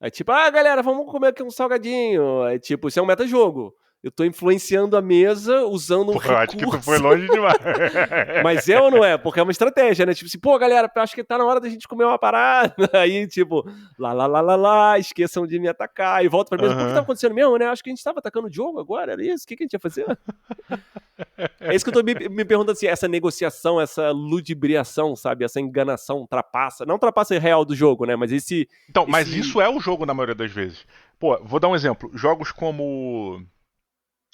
[SPEAKER 2] Aí tipo, galera, vamos comer aqui um salgadinho. Aí tipo, isso é um metajogo. Eu tô influenciando a mesa usando um
[SPEAKER 1] Porra, eu acho que tu
[SPEAKER 2] recurso.
[SPEAKER 1] foi longe demais.
[SPEAKER 2] Mas é ou não é? Porque é uma estratégia, né? Tipo assim, pô, galera, acho que tá na hora da gente comer uma parada. Aí, tipo, lá, esqueçam de me atacar. E volta pra mesa. Pô, o que tava acontecendo mesmo, né? Acho que a gente tava atacando o jogo agora, era isso? O que a gente ia fazer? É isso que eu tô me perguntando assim, essa negociação, essa ludibriação, sabe? Essa enganação, trapaça. Não trapaça real do jogo, né? Mas esse...
[SPEAKER 1] Então, mas isso é o jogo na maioria das vezes. Pô, vou dar um exemplo. Jogos como...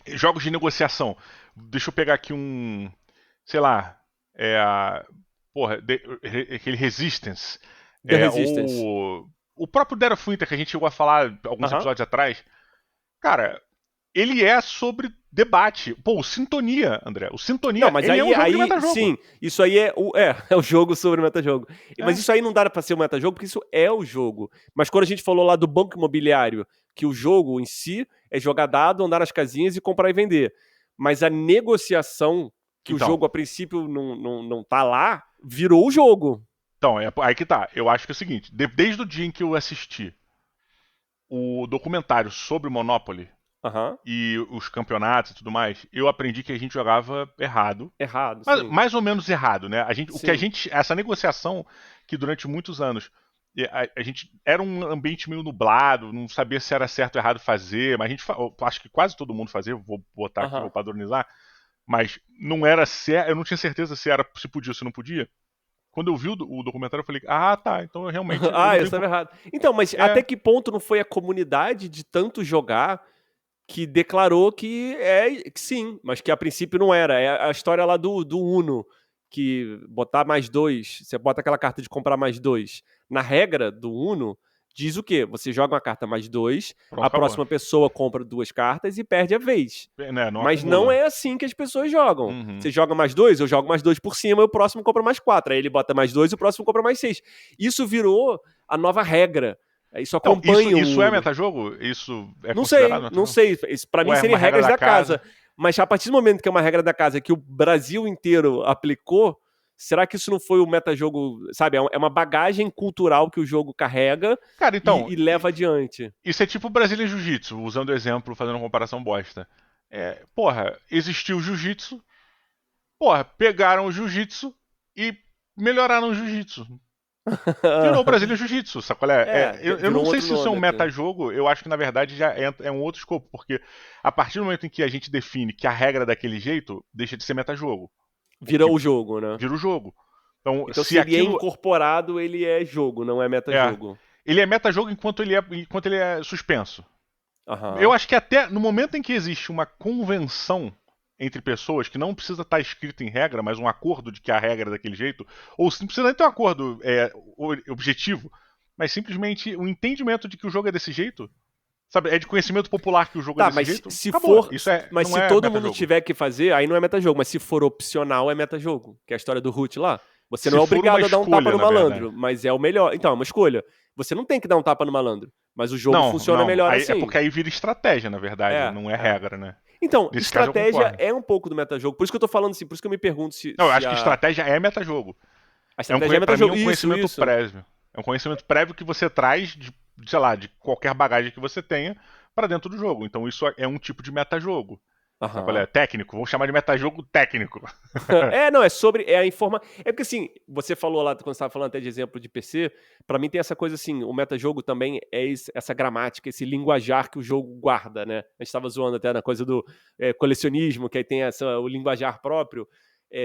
[SPEAKER 1] Jogos de negociação. Deixa eu pegar aqui um... Sei lá... Porra, aquele Resistance.
[SPEAKER 2] The Resistance.
[SPEAKER 1] O próprio Dead of Winter, que a gente chegou a falar alguns episódios atrás. Cara, ele é sobre debate. Pô, o Sintonia, André. O Sintonia,
[SPEAKER 2] não, mas
[SPEAKER 1] ele
[SPEAKER 2] aí,
[SPEAKER 1] é um jogo de metajogo.
[SPEAKER 2] Sim, isso aí é o jogo sobre o metajogo. Mas isso aí não dá pra ser o metajogo, porque isso é o jogo. Mas quando a gente falou lá do banco imobiliário, que o jogo em si é jogar dado, andar nas casinhas e comprar e vender. Mas a negociação, que o jogo a princípio não tá lá, virou o jogo.
[SPEAKER 1] Então, aí que tá. Eu acho que é o seguinte, desde o dia em que eu assisti o documentário sobre o Monopoly, e os campeonatos e tudo mais, eu aprendi que a gente jogava errado.
[SPEAKER 2] Errado,
[SPEAKER 1] mas,
[SPEAKER 2] sim.
[SPEAKER 1] mais ou menos errado, né? Essa negociação que durante muitos anos a gente era um ambiente meio nublado, não sabia se era certo ou errado fazer, mas acho que quase todo mundo fazia, vou botar aqui, vou padronizar, mas não era certo, eu não tinha certeza se podia ou se não podia. Quando eu vi o documentário, eu falei, tá, então eu realmente...
[SPEAKER 2] eu estava errado. Então, mas até que ponto não foi a comunidade de tanto jogar que declarou que sim, mas que a princípio não era. É a história lá do Uno, que botar mais 2, você bota aquela carta de comprar mais 2. Na regra do Uno, diz o quê? Você joga uma carta mais 2, a próxima pessoa compra 2 cartas e perde a vez. Mas não é assim que as pessoas jogam. Você joga mais 2, eu jogo mais 2 por cima e o próximo compra mais 4. Aí ele bota mais 2 e o próximo compra mais 6. Isso virou a nova regra. Isso acompanha
[SPEAKER 1] isso é metajogo? Isso é
[SPEAKER 2] não
[SPEAKER 1] considerado metajogo?
[SPEAKER 2] Não sei. Pra mim seria regras da casa. Mas a partir do momento que é uma regra da casa que o Brasil inteiro aplicou, será que isso não foi o metajogo, sabe? É uma bagagem cultural que o jogo carrega.
[SPEAKER 1] Cara, então,
[SPEAKER 2] e leva adiante.
[SPEAKER 1] Isso é tipo o Brazilian Jiu-Jitsu, usando o exemplo, fazendo uma comparação bosta. Porra, existiu o Jiu-Jitsu. Porra, pegaram o Jiu-Jitsu e melhoraram o Jiu-Jitsu. Virou o Brazilian Jiu-Jitsu, sabe qual é? Eu não sei se isso é um metajogo, eu acho que na verdade já é um outro escopo, porque a partir do momento em que a gente define que a regra é daquele jeito, deixa de ser metajogo.
[SPEAKER 2] Vira o jogo, né?
[SPEAKER 1] Vira o jogo. Então
[SPEAKER 2] se ele é incorporado, ele é jogo, não é metajogo.
[SPEAKER 1] Ele é metajogo enquanto ele é suspenso. Eu acho que até no momento em que existe uma convenção entre pessoas que não precisa estar escrito em regra, mas um acordo de que a regra é daquele jeito, ou não precisa nem ter um acordo objetivo, mas simplesmente o entendimento de que o jogo é desse jeito, Sabe, é de conhecimento popular que o jogo é
[SPEAKER 2] Tá,
[SPEAKER 1] desse
[SPEAKER 2] mas
[SPEAKER 1] jeito.
[SPEAKER 2] se
[SPEAKER 1] Acabou.
[SPEAKER 2] for.
[SPEAKER 1] Isso é,
[SPEAKER 2] Mas
[SPEAKER 1] não
[SPEAKER 2] se
[SPEAKER 1] é
[SPEAKER 2] todo mundo
[SPEAKER 1] metajogo.
[SPEAKER 2] tiver que fazer, aí não é metajogo. Mas se for opcional, é metajogo. Que é a história do Root lá. Você não
[SPEAKER 1] Se
[SPEAKER 2] é
[SPEAKER 1] for uma
[SPEAKER 2] obrigado a dar um tapa
[SPEAKER 1] escolha,
[SPEAKER 2] no
[SPEAKER 1] na verdade.
[SPEAKER 2] malandro, mas é o melhor. Então, é uma escolha. Você não tem que dar um tapa no malandro. Mas o jogo
[SPEAKER 1] Não,
[SPEAKER 2] funciona
[SPEAKER 1] não.
[SPEAKER 2] melhor
[SPEAKER 1] Aí, é
[SPEAKER 2] assim.
[SPEAKER 1] porque aí vira estratégia, na verdade.
[SPEAKER 2] É,
[SPEAKER 1] Não é
[SPEAKER 2] é.
[SPEAKER 1] regra, né?
[SPEAKER 2] Então,
[SPEAKER 1] Nesse caso eu
[SPEAKER 2] estratégia
[SPEAKER 1] concordo.
[SPEAKER 2] é um pouco do metajogo. Por isso que eu tô falando assim, por isso que eu me pergunto
[SPEAKER 1] Não, eu
[SPEAKER 2] se
[SPEAKER 1] acho que estratégia é metajogo.
[SPEAKER 2] a estratégia é
[SPEAKER 1] Pra mim é
[SPEAKER 2] metajogo.
[SPEAKER 1] um
[SPEAKER 2] Isso,
[SPEAKER 1] conhecimento
[SPEAKER 2] isso.
[SPEAKER 1] prévio. É um conhecimento prévio que você traz de, sei lá, de qualquer bagagem que você tenha pra dentro do jogo. Então isso é um tipo de metajogo. Sabe qual é?
[SPEAKER 2] Aham.
[SPEAKER 1] Técnico. Vamos chamar de metajogo técnico.
[SPEAKER 2] É, não, é sobre. É a informa. É porque assim, você falou lá, quando você estava falando até de exemplo de PC, pra mim tem essa coisa assim, o metajogo também é essa gramática, esse linguajar que o jogo guarda, né? A gente estava zoando até na coisa do colecionismo, que aí tem o linguajar próprio.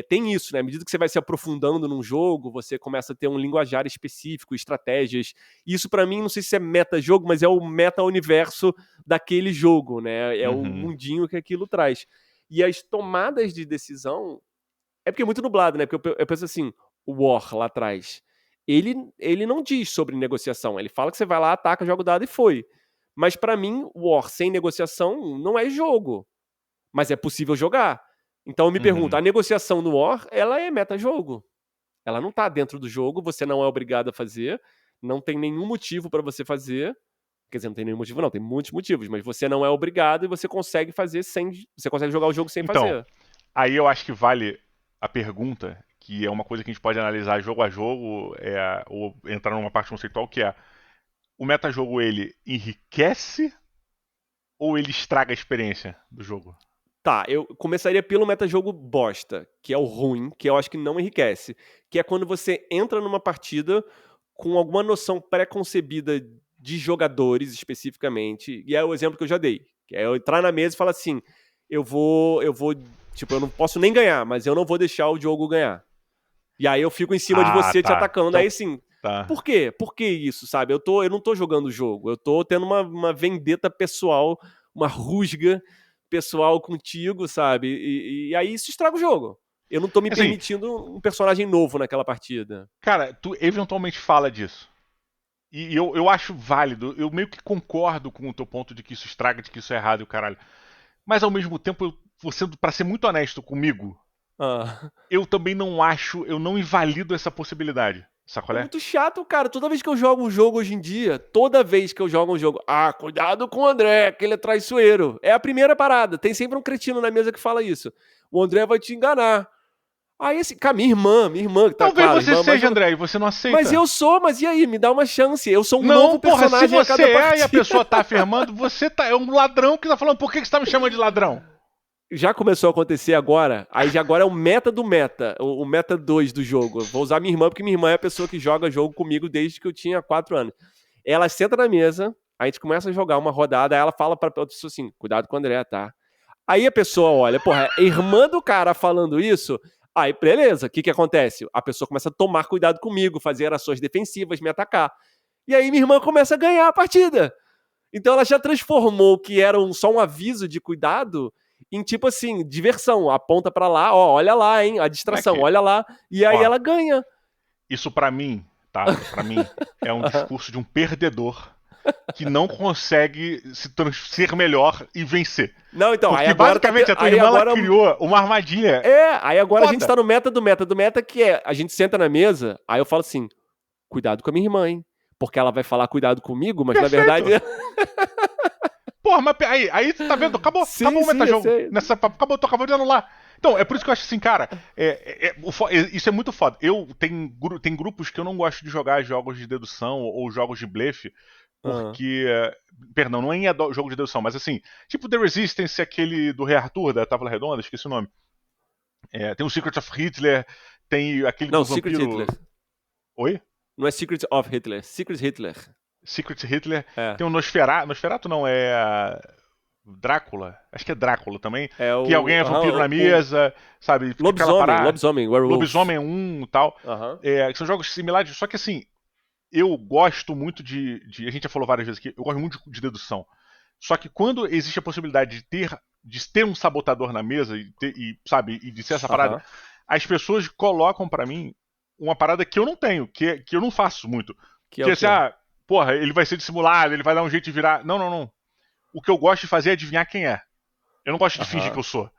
[SPEAKER 2] Tem isso, né? À medida que você vai se aprofundando num jogo, você começa a ter um linguajar específico, estratégias. Isso pra mim, não sei se é meta-jogo, mas é o meta-universo daquele jogo, né? É o
[SPEAKER 1] Uhum.
[SPEAKER 2] mundinho que aquilo traz. E as tomadas de decisão é porque é muito nublado, né? Porque eu penso assim, o War lá atrás, ele não diz sobre negociação. Ele fala que você vai lá, ataca, joga o dado e foi. Mas pra mim, o War sem negociação não é jogo. Mas é possível jogar. Então eu me pergunto,
[SPEAKER 1] Uhum.
[SPEAKER 2] a negociação no War, ela é meta-jogo. Ela não tá dentro do jogo, você não é obrigado a fazer, não tem nenhum motivo pra você fazer. Quer dizer, não tem nenhum motivo, não, tem muitos motivos, mas você não é obrigado e você consegue fazer sem. Você consegue jogar o jogo sem
[SPEAKER 1] Então,
[SPEAKER 2] fazer.
[SPEAKER 1] aí eu acho que vale a pergunta, que é uma coisa que a gente pode analisar jogo a jogo, ou entrar numa parte conceitual, que é o metajogo ele enriquece ou ele estraga a experiência do jogo?
[SPEAKER 2] Tá, eu começaria pelo metajogo bosta, que é o ruim, que eu acho que não enriquece. Que é quando você entra numa partida com alguma noção pré-concebida de jogadores especificamente. E é o exemplo que eu já dei. Que é eu entrar na mesa e falar assim: tipo, eu não posso nem ganhar, mas eu não vou deixar o jogo ganhar. E aí eu fico em cima de
[SPEAKER 1] Ah,
[SPEAKER 2] você te
[SPEAKER 1] tá.
[SPEAKER 2] atacando.
[SPEAKER 1] Então,
[SPEAKER 2] Aí assim,
[SPEAKER 1] tá.
[SPEAKER 2] por quê? Por que isso, sabe? Eu não tô jogando o jogo. Eu tô tendo uma vendetta pessoal, uma rusga pessoal contigo, sabe? E aí isso estraga o jogo. Eu não tô me
[SPEAKER 1] Assim,
[SPEAKER 2] permitindo um personagem novo naquela partida.
[SPEAKER 1] cara, tu eventualmente fala disso. E eu acho válido, eu meio que concordo com o teu ponto de que isso estraga, de que isso é errado e o caralho. Mas ao mesmo tempo, pra ser muito honesto comigo,
[SPEAKER 2] Ah.
[SPEAKER 1] eu também não acho, eu não invalido essa possibilidade.
[SPEAKER 2] É
[SPEAKER 1] Sacolé?
[SPEAKER 2] muito chato, cara. Toda vez que eu jogo um jogo hoje em dia, toda vez que eu jogo um jogo, cuidado com o André, que ele é traiçoeiro. É a primeira parada. Tem sempre um cretino na mesa que fala isso. O André vai te enganar. Aí, assim, cara, minha irmã, que tá
[SPEAKER 1] Talvez
[SPEAKER 2] claro,
[SPEAKER 1] você
[SPEAKER 2] irmã mais
[SPEAKER 1] seja,
[SPEAKER 2] nova.
[SPEAKER 1] André, e você não
[SPEAKER 2] Mas
[SPEAKER 1] aceita.
[SPEAKER 2] eu sou, mas e aí? Me dá uma chance. Eu sou um
[SPEAKER 1] Não,
[SPEAKER 2] novo
[SPEAKER 1] porra, se
[SPEAKER 2] personagem a
[SPEAKER 1] você
[SPEAKER 2] cada
[SPEAKER 1] é e a
[SPEAKER 2] partida.
[SPEAKER 1] pessoa tá afirmando, é um ladrão que tá falando, por que você tá me chamando de ladrão?
[SPEAKER 2] Já começou a acontecer agora. Aí já agora é o meta do meta. O meta 2 do jogo. Eu vou usar minha irmã, porque minha irmã é a pessoa que joga jogo comigo desde que eu tinha 4 anos. Ela senta na mesa, a gente começa a jogar uma rodada, aí ela fala pra outra pessoa assim: cuidado com o André, tá? Aí a pessoa olha, porra, é irmã do cara falando isso. Aí, beleza, o que acontece? A pessoa começa a tomar cuidado comigo, fazer ações defensivas, me atacar. E aí minha irmã começa a ganhar a partida. Então ela já transformou o que era só um aviso de cuidado em tipo assim, diversão. Aponta pra lá, ó, olha lá, hein, a distração,
[SPEAKER 1] Moleque,
[SPEAKER 2] olha lá. E aí
[SPEAKER 1] ó,
[SPEAKER 2] ela ganha.
[SPEAKER 1] isso pra mim, tá? Pra mim, é um discurso de um perdedor que não consegue ser melhor e vencer.
[SPEAKER 2] Não, então, aí
[SPEAKER 1] Porque
[SPEAKER 2] agora tá.
[SPEAKER 1] basicamente a tua
[SPEAKER 2] Aí
[SPEAKER 1] irmã ela
[SPEAKER 2] agora.
[SPEAKER 1] criou uma armadilha
[SPEAKER 2] Aí agora a gente
[SPEAKER 1] foda.
[SPEAKER 2] tá no meta do meta do meta, que é a gente senta na mesa, aí eu falo assim: cuidado com a minha irmã, hein? Porque ela vai falar cuidado comigo, mas na verdade.
[SPEAKER 1] Perfeito. Porra, mas aí tá vendo? Acabou
[SPEAKER 2] Sim,
[SPEAKER 1] o
[SPEAKER 2] sim, eu
[SPEAKER 1] metajogo.
[SPEAKER 2] sei.
[SPEAKER 1] Acabou, tu acabou de anular. Então, é por isso que eu acho assim, cara, isso é muito foda. Tem grupos que eu não gosto de jogar jogos de dedução ou jogos de blefe,
[SPEAKER 2] Ah.
[SPEAKER 1] porque. Perdão, não é jogo de dedução, mas assim, tipo The Resistance, aquele do Rei Arthur, da Távola Redonda, esqueci o nome. Tem o Secret of Hitler, tem aquele
[SPEAKER 2] Não,
[SPEAKER 1] do
[SPEAKER 2] Secret
[SPEAKER 1] vampiro.
[SPEAKER 2] Hitler.
[SPEAKER 1] Oi?
[SPEAKER 2] Não é Secret of Hitler, Secret Hitler.
[SPEAKER 1] Secret Hitler.
[SPEAKER 2] É.
[SPEAKER 1] Tem o Nosferatu. Nosferatu não, Drácula. Acho que é Drácula também.
[SPEAKER 2] É
[SPEAKER 1] Que alguém é vampiro na mesa, sabe? Fica aquela parada.
[SPEAKER 2] Lobisomem, Werewolf.
[SPEAKER 1] Lobisomem 1 e tal.
[SPEAKER 2] Aham.
[SPEAKER 1] Que são jogos similares, só que assim, eu gosto muito A gente já falou várias vezes aqui, eu gosto muito de dedução. Só que quando existe a possibilidade de ter um sabotador na mesa sabe, e de ser essa parada,
[SPEAKER 2] Aham.
[SPEAKER 1] as pessoas colocam pra mim uma parada que eu não tenho, que eu não faço muito.
[SPEAKER 2] Que é
[SPEAKER 1] Que é
[SPEAKER 2] o
[SPEAKER 1] assim,
[SPEAKER 2] quê?
[SPEAKER 1] porra, ele vai ser dissimulado, ele vai dar um jeito de virar. Não, não, não. o que eu gosto de fazer é adivinhar quem é. Eu não gosto de fingir que eu sou.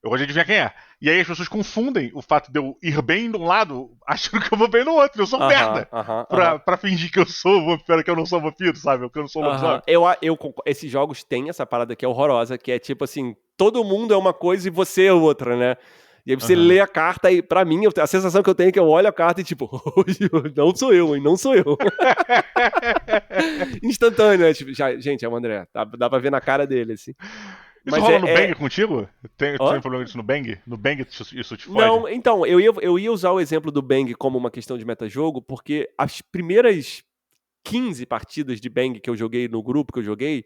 [SPEAKER 1] Eu gosto de adivinhar quem é. E aí as pessoas confundem o fato de eu ir bem de um lado, achando que eu vou bem no outro. Eu sou merda. Pra fingir que eu sou vampiro, que eu não sou vampiro, sabe? Que eu não sou lobisomem.
[SPEAKER 2] Esses jogos têm essa parada que é horrorosa, que é tipo assim, todo mundo é uma coisa e você é outra, né? E aí você lê a carta e, pra mim, a sensação que eu tenho é que eu olho a carta e tipo, não sou eu, hein? Não sou eu. Instantâneo, né? Tipo, gente, é o André. Dá pra ver na cara dele, assim.
[SPEAKER 1] Isso rola no Bang contigo? Tem problema disso no Bang? No Bang isso te fode?
[SPEAKER 2] Não, então, eu ia usar o exemplo do Bang como uma questão de metajogo, porque as primeiras 15 partidas de Bang que eu joguei no grupo que eu joguei,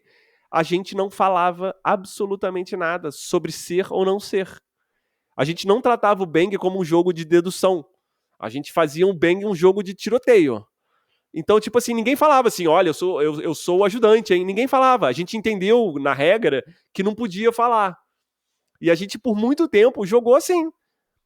[SPEAKER 2] a gente não falava absolutamente nada sobre ser ou não ser. A gente não tratava o Bang como um jogo de dedução. A gente fazia um Bang um jogo de tiroteio. Então, tipo assim, ninguém falava assim, olha, eu sou o ajudante, hein? Ninguém falava. A gente entendeu, na regra, que não podia falar. E a gente, por muito tempo, jogou assim.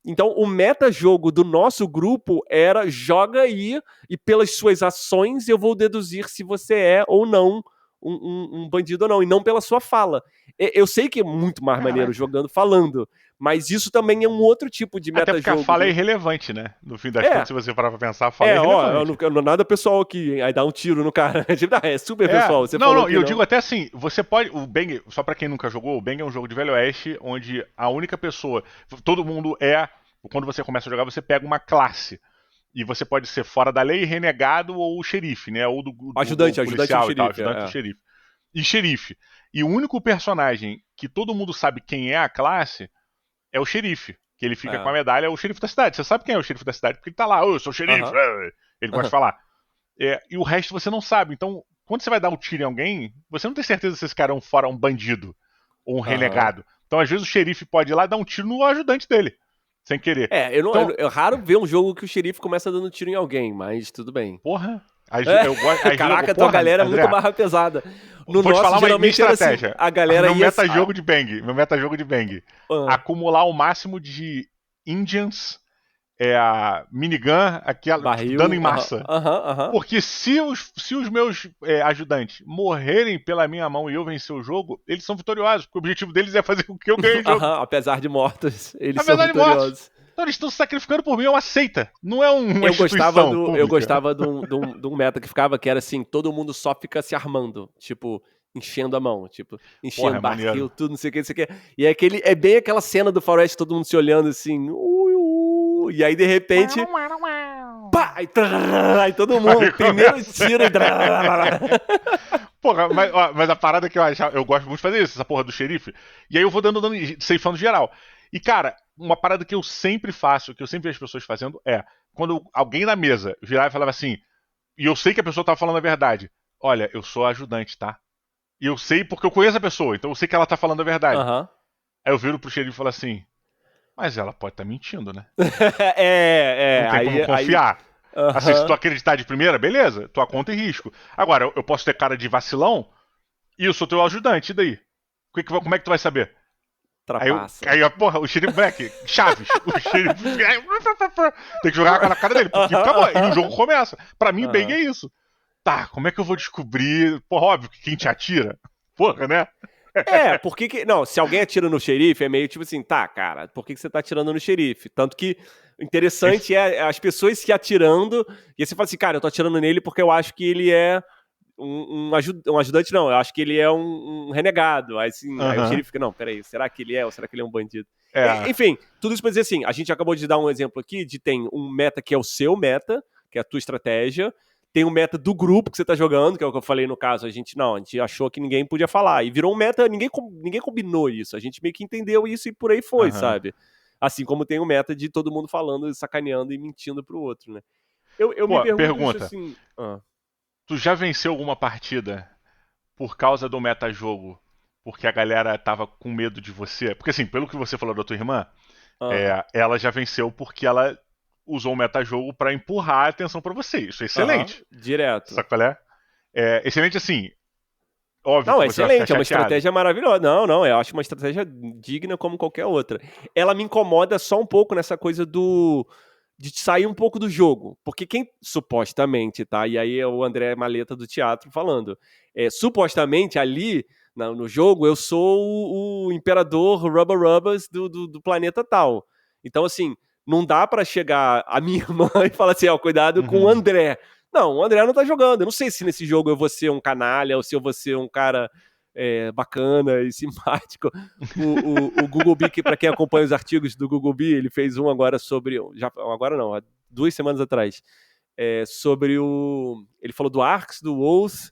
[SPEAKER 2] Então, o meta-jogo do nosso grupo era joga aí e pelas suas ações eu vou deduzir se você é ou não um bandido ou não, e não pela sua fala. Eu sei que é muito mais maneiro jogando, falando, mas isso também é um outro tipo de meta-jogo.
[SPEAKER 1] Até porque a fala é irrelevante, né? No fim das contas, se você parar pra pensar, a fala é irrelevante.
[SPEAKER 2] Não é nada pessoal aqui, aí dá um tiro no cara. É super pessoal. Você
[SPEAKER 1] não, eu digo até assim, você pode... O Bang, só pra quem nunca jogou, o Bang é um jogo de Velho Oeste, onde a única pessoa... Todo mundo é... Quando você começa a jogar, você pega uma classe. E você pode ser fora da lei, renegado ou xerife, né? Ou do
[SPEAKER 2] ajudante,
[SPEAKER 1] policial
[SPEAKER 2] ajudante
[SPEAKER 1] e tal, ajudante do xerife. E xerife. E o único personagem que todo mundo sabe quem é a classe é o xerife. Que ele fica com a medalha, é o xerife da cidade. Você sabe quem é o xerife da cidade, porque ele tá lá, eu sou o xerife. Ele gosta de falar. E o resto você não sabe. Então, quando você vai dar um tiro em alguém, você não tem certeza se esse cara é um bandido ou um renegado. Então, às vezes, o xerife pode ir lá e dar um tiro no ajudante dele. Sem querer.
[SPEAKER 2] É raro ver um jogo que o xerife começa dando tiro em alguém, mas tudo bem.
[SPEAKER 1] Porra.
[SPEAKER 2] Caraca, tua galera é muito barra pesada.
[SPEAKER 1] No Vou nosso, te falar uma minha estratégia.
[SPEAKER 2] Assim, a galera
[SPEAKER 1] meu meta-jogo de Bang. Acumular o máximo de Indians, a minigun,
[SPEAKER 2] barril,
[SPEAKER 1] dano em massa. Porque se os meus ajudantes morrerem pela minha mão e eu vencer o jogo, eles são vitoriosos. Porque o objetivo deles é fazer com que eu ganhe o jogo.
[SPEAKER 2] Apesar de mortos, eles são vitoriosos.
[SPEAKER 1] Então eles estão se sacrificando por mim, é uma seita. Não é uma
[SPEAKER 2] instituição Eu gostava de um meta que ficava que era assim, todo mundo só fica se armando. Tipo, enchendo a mão. Tipo, enchendo barril, tudo, não sei o que, não sei o que. E é bem aquela cena do Faroeste, todo mundo se olhando assim. E aí, de repente... Pá! Aí todo mundo, primeiro tiro.
[SPEAKER 1] Porra, mas a parada que eu gosto muito de fazer isso, essa porra do xerife. E aí eu vou dando ceifando geral. E, cara, uma parada que eu sempre faço, que eu sempre vejo as pessoas fazendo, é quando alguém na mesa virava e falava assim, e eu sei que a pessoa tava falando a verdade. Olha, eu sou ajudante, tá? E eu sei porque eu conheço a pessoa, então eu sei que ela tá falando a verdade. Aí eu viro pro xerife e falo assim, mas ela pode estar mentindo, né? Não tem como confiar. Assim, se tu acreditar de primeira, beleza, tua conta é risco. Agora, eu posso ter cara de vacilão e eu sou teu ajudante, e daí? Como é que tu vai saber? Aí, porra, o xerife, moleque, Chaves, o xerife tem que jogar na cara dele, porque acabou, e o jogo começa. Pra mim, Bang é isso. Tá, como é que eu vou descobrir? Porra, óbvio que quem te atira, porra, né?
[SPEAKER 2] Porque não, se alguém atira no xerife, é meio tipo assim, tá, cara, por que você tá atirando no xerife? Tanto que o interessante é as pessoas se atirando, e aí você fala assim, cara, eu tô atirando nele porque eu acho que ele é um ajudante, não, eu acho que ele é um renegado. Aí, assim, aí o xerife fica, não, peraí, será que ele é ou será que ele é um bandido? Enfim, tudo isso pra dizer assim, a gente acabou de dar um exemplo aqui de tem um meta que é o seu meta, que é a tua estratégia, tem um meta do grupo que você tá jogando, que é o que eu falei no caso, a gente achou que ninguém podia falar, e virou um meta, ninguém combinou isso, a gente meio que entendeu isso e por aí foi, sabe? Assim como tem o meta de todo mundo falando, sacaneando e mentindo pro outro, né? Eu me pergunto assim...
[SPEAKER 1] Tu já venceu alguma partida por causa do metajogo? Porque a galera tava com medo de você? Porque assim, pelo que você falou da tua irmã, ela já venceu porque ela usou o metajogo pra empurrar a atenção pra você. Isso é excelente.
[SPEAKER 2] Direto.
[SPEAKER 1] Sabe qual é? Excelente assim. Óbvio
[SPEAKER 2] não,
[SPEAKER 1] que
[SPEAKER 2] é excelente, é uma estratégia maravilhosa. Não, eu acho uma estratégia digna como qualquer outra. Ela me incomoda só um pouco nessa coisa de sair um pouco do jogo. Porque quem, supostamente, tá? E aí é o André Maleta do teatro falando. Supostamente, ali, no jogo, eu sou o imperador Rubber Rubbers do planeta tal. Então, assim, não dá pra chegar a minha irmã e falar assim, cuidado com o André. Não, o André não tá jogando. Eu não sei se nesse jogo eu vou ser um canalha ou se eu vou ser um cara bacana e simpático. O Google Bee, que para quem acompanha os artigos do Google Bee, ele fez um agora sobre... Agora não, há 2 semanas atrás. Sobre ele falou do Arx, do Wolves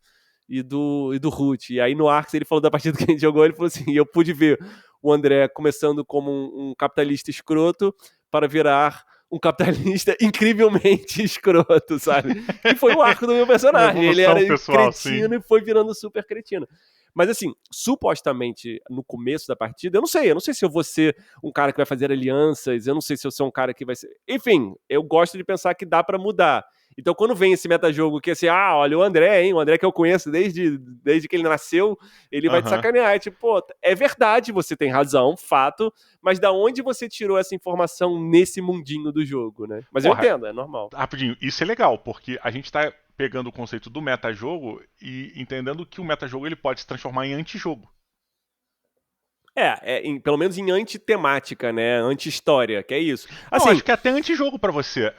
[SPEAKER 2] e do Root. E aí no Arx ele falou da partida que a gente jogou, ele falou assim, eu pude ver o André começando como um capitalista escroto para virar um capitalista incrivelmente escroto, sabe? Que foi o arco do meu personagem. Ele era pessoal, cretino, sim. E foi virando super cretino. Mas assim, supostamente, no começo da partida, eu não sei se eu vou ser um cara que vai fazer alianças, eu não sei se eu sou um cara que vai ser... Enfim, eu gosto de pensar que dá pra mudar. Então, quando vem esse metajogo que é assim, olha o André, hein? O André que eu conheço desde que ele nasceu, ele vai te sacanear. Tipo, pô, é verdade, você tem razão, fato, mas da onde você tirou essa informação nesse mundinho do jogo, né? Mas porra, eu entendo, é normal.
[SPEAKER 1] Rapidinho, isso é legal, porque a gente tá pegando o conceito do metajogo e entendendo que o metajogo ele pode se transformar em antijogo.
[SPEAKER 2] Pelo menos em antitemática, né? Anti-história, que é isso.
[SPEAKER 1] Assim, acho que é até antijogo pra você.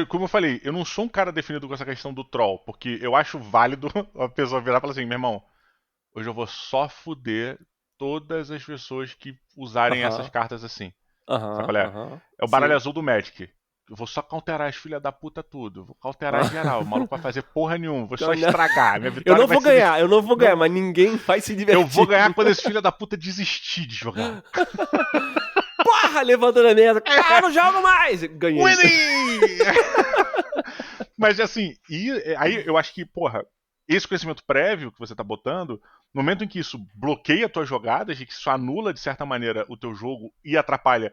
[SPEAKER 1] Como eu falei, eu não sou um cara definido com essa questão do troll, porque eu acho válido a pessoa virar e falar assim, meu irmão, hoje eu vou só fuder todas as pessoas que usarem essas cartas assim. Sabe qual é? É o baralho azul do Magic. Eu vou só counterar as filhas da puta tudo. Vou counterar geral. O maluco vai fazer porra nenhuma. Vou só estragar. Minha vitória
[SPEAKER 2] eu não vou ganhar, mas ninguém vai se divertir.
[SPEAKER 1] Eu vou ganhar quando esse filho da puta desistir de jogar.
[SPEAKER 2] Porra, levantando a mesa. Eu não jogo mais. Ganhei.
[SPEAKER 1] Winning! Mas assim, aí eu acho que, porra, esse conhecimento prévio que você tá botando, no momento em que isso bloqueia tuas jogadas, e que isso anula, de certa maneira, o teu jogo e atrapalha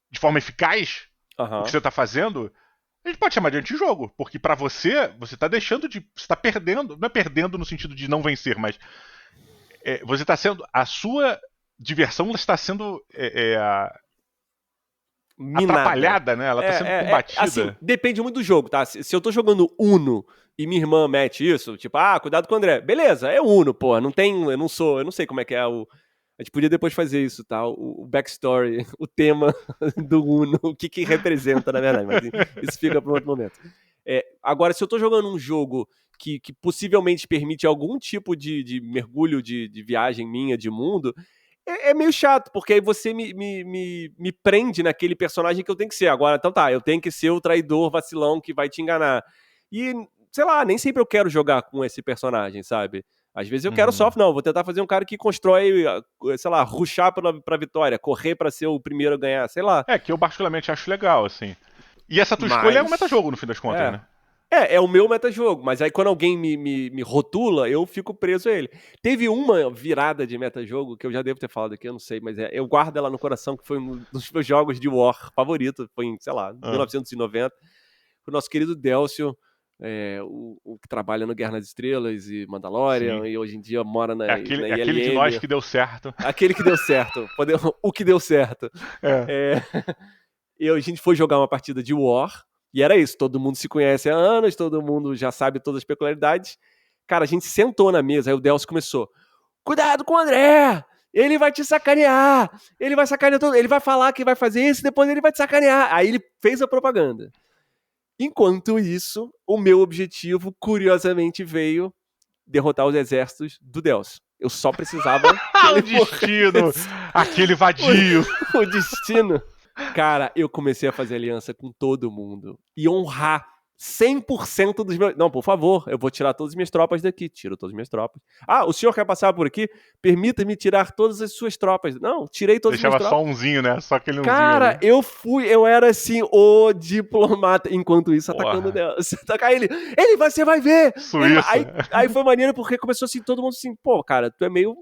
[SPEAKER 1] de forma eficaz o que você tá fazendo, a gente pode chamar de antijogo, porque pra você tá deixando de... Você tá perdendo, não é perdendo no sentido de não vencer, mas você tá sendo... A sua diversão está sendo atrapalhada, né? Ela tá sendo combatida.
[SPEAKER 2] Assim, depende muito do jogo, tá? Se eu tô jogando Uno e minha irmã mete isso, tipo, cuidado com o André. Beleza, é Uno, pô, não tem... Eu não sei como é que é o... A gente podia depois fazer isso, tá? O backstory, o tema do Uno, o que representa, na verdade. Mas isso fica para um outro momento. Agora, se eu tô jogando um jogo que possivelmente permite algum tipo de mergulho, de viagem minha, de mundo, é meio chato, porque aí você me prende naquele personagem que eu tenho que ser. Agora, então tá, eu tenho que ser o traidor vacilão que vai te enganar. E, sei lá, nem sempre eu quero jogar com esse personagem, sabe? Às vezes eu quero soft, não. Vou tentar fazer um cara que constrói, sei lá, rushar pra vitória, correr pra ser o primeiro a ganhar, sei lá.
[SPEAKER 1] Que eu particularmente acho legal, assim. E essa tua escolha é um metajogo, no fim das contas, né?
[SPEAKER 2] É o meu metajogo, mas aí quando alguém me rotula, eu fico preso a ele. Teve uma virada de metajogo, que eu já devo ter falado aqui, eu não sei, mas eu guardo ela no coração, que foi um dos meus jogos de War favorito, foi em, sei lá, 1990. O nosso querido Delcio, o que trabalha no Guerra nas Estrelas e Mandalorian, sim. E hoje em dia mora na
[SPEAKER 1] aquele de nós que deu certo.
[SPEAKER 2] Aquele que deu certo. O que deu certo. E a gente foi jogar uma partida de War, e era isso, todo mundo se conhece há anos, todo mundo já sabe todas as peculiaridades. Cara, a gente sentou na mesa, aí o Delcio começou, cuidado com o André! Ele vai te sacanear! Ele vai sacanear todo, ele vai falar que vai fazer isso, depois ele vai te sacanear. Aí ele fez a propaganda. Enquanto isso, o meu objetivo, curiosamente, veio derrotar os exércitos do Delcio. Eu só precisava...
[SPEAKER 1] o destino! Aquele vadio!
[SPEAKER 2] O destino! Cara, eu comecei a fazer aliança com todo mundo. E honrar 100% dos meus... Não, por favor, eu vou tirar todas as minhas tropas daqui. Tiro todas as minhas tropas. O senhor quer passar por aqui? Permita-me tirar todas as suas tropas. Não, tirei todas as minhas tropas.
[SPEAKER 1] Deixava só umzinho, né? Só aquele umzinho.
[SPEAKER 2] Cara, ali. Eu era assim, o diplomata. Enquanto isso, atacando dela. Você atacar ele. Você vai ver! Aí foi maneiro porque começou assim, todo mundo assim, pô, cara, tu é meio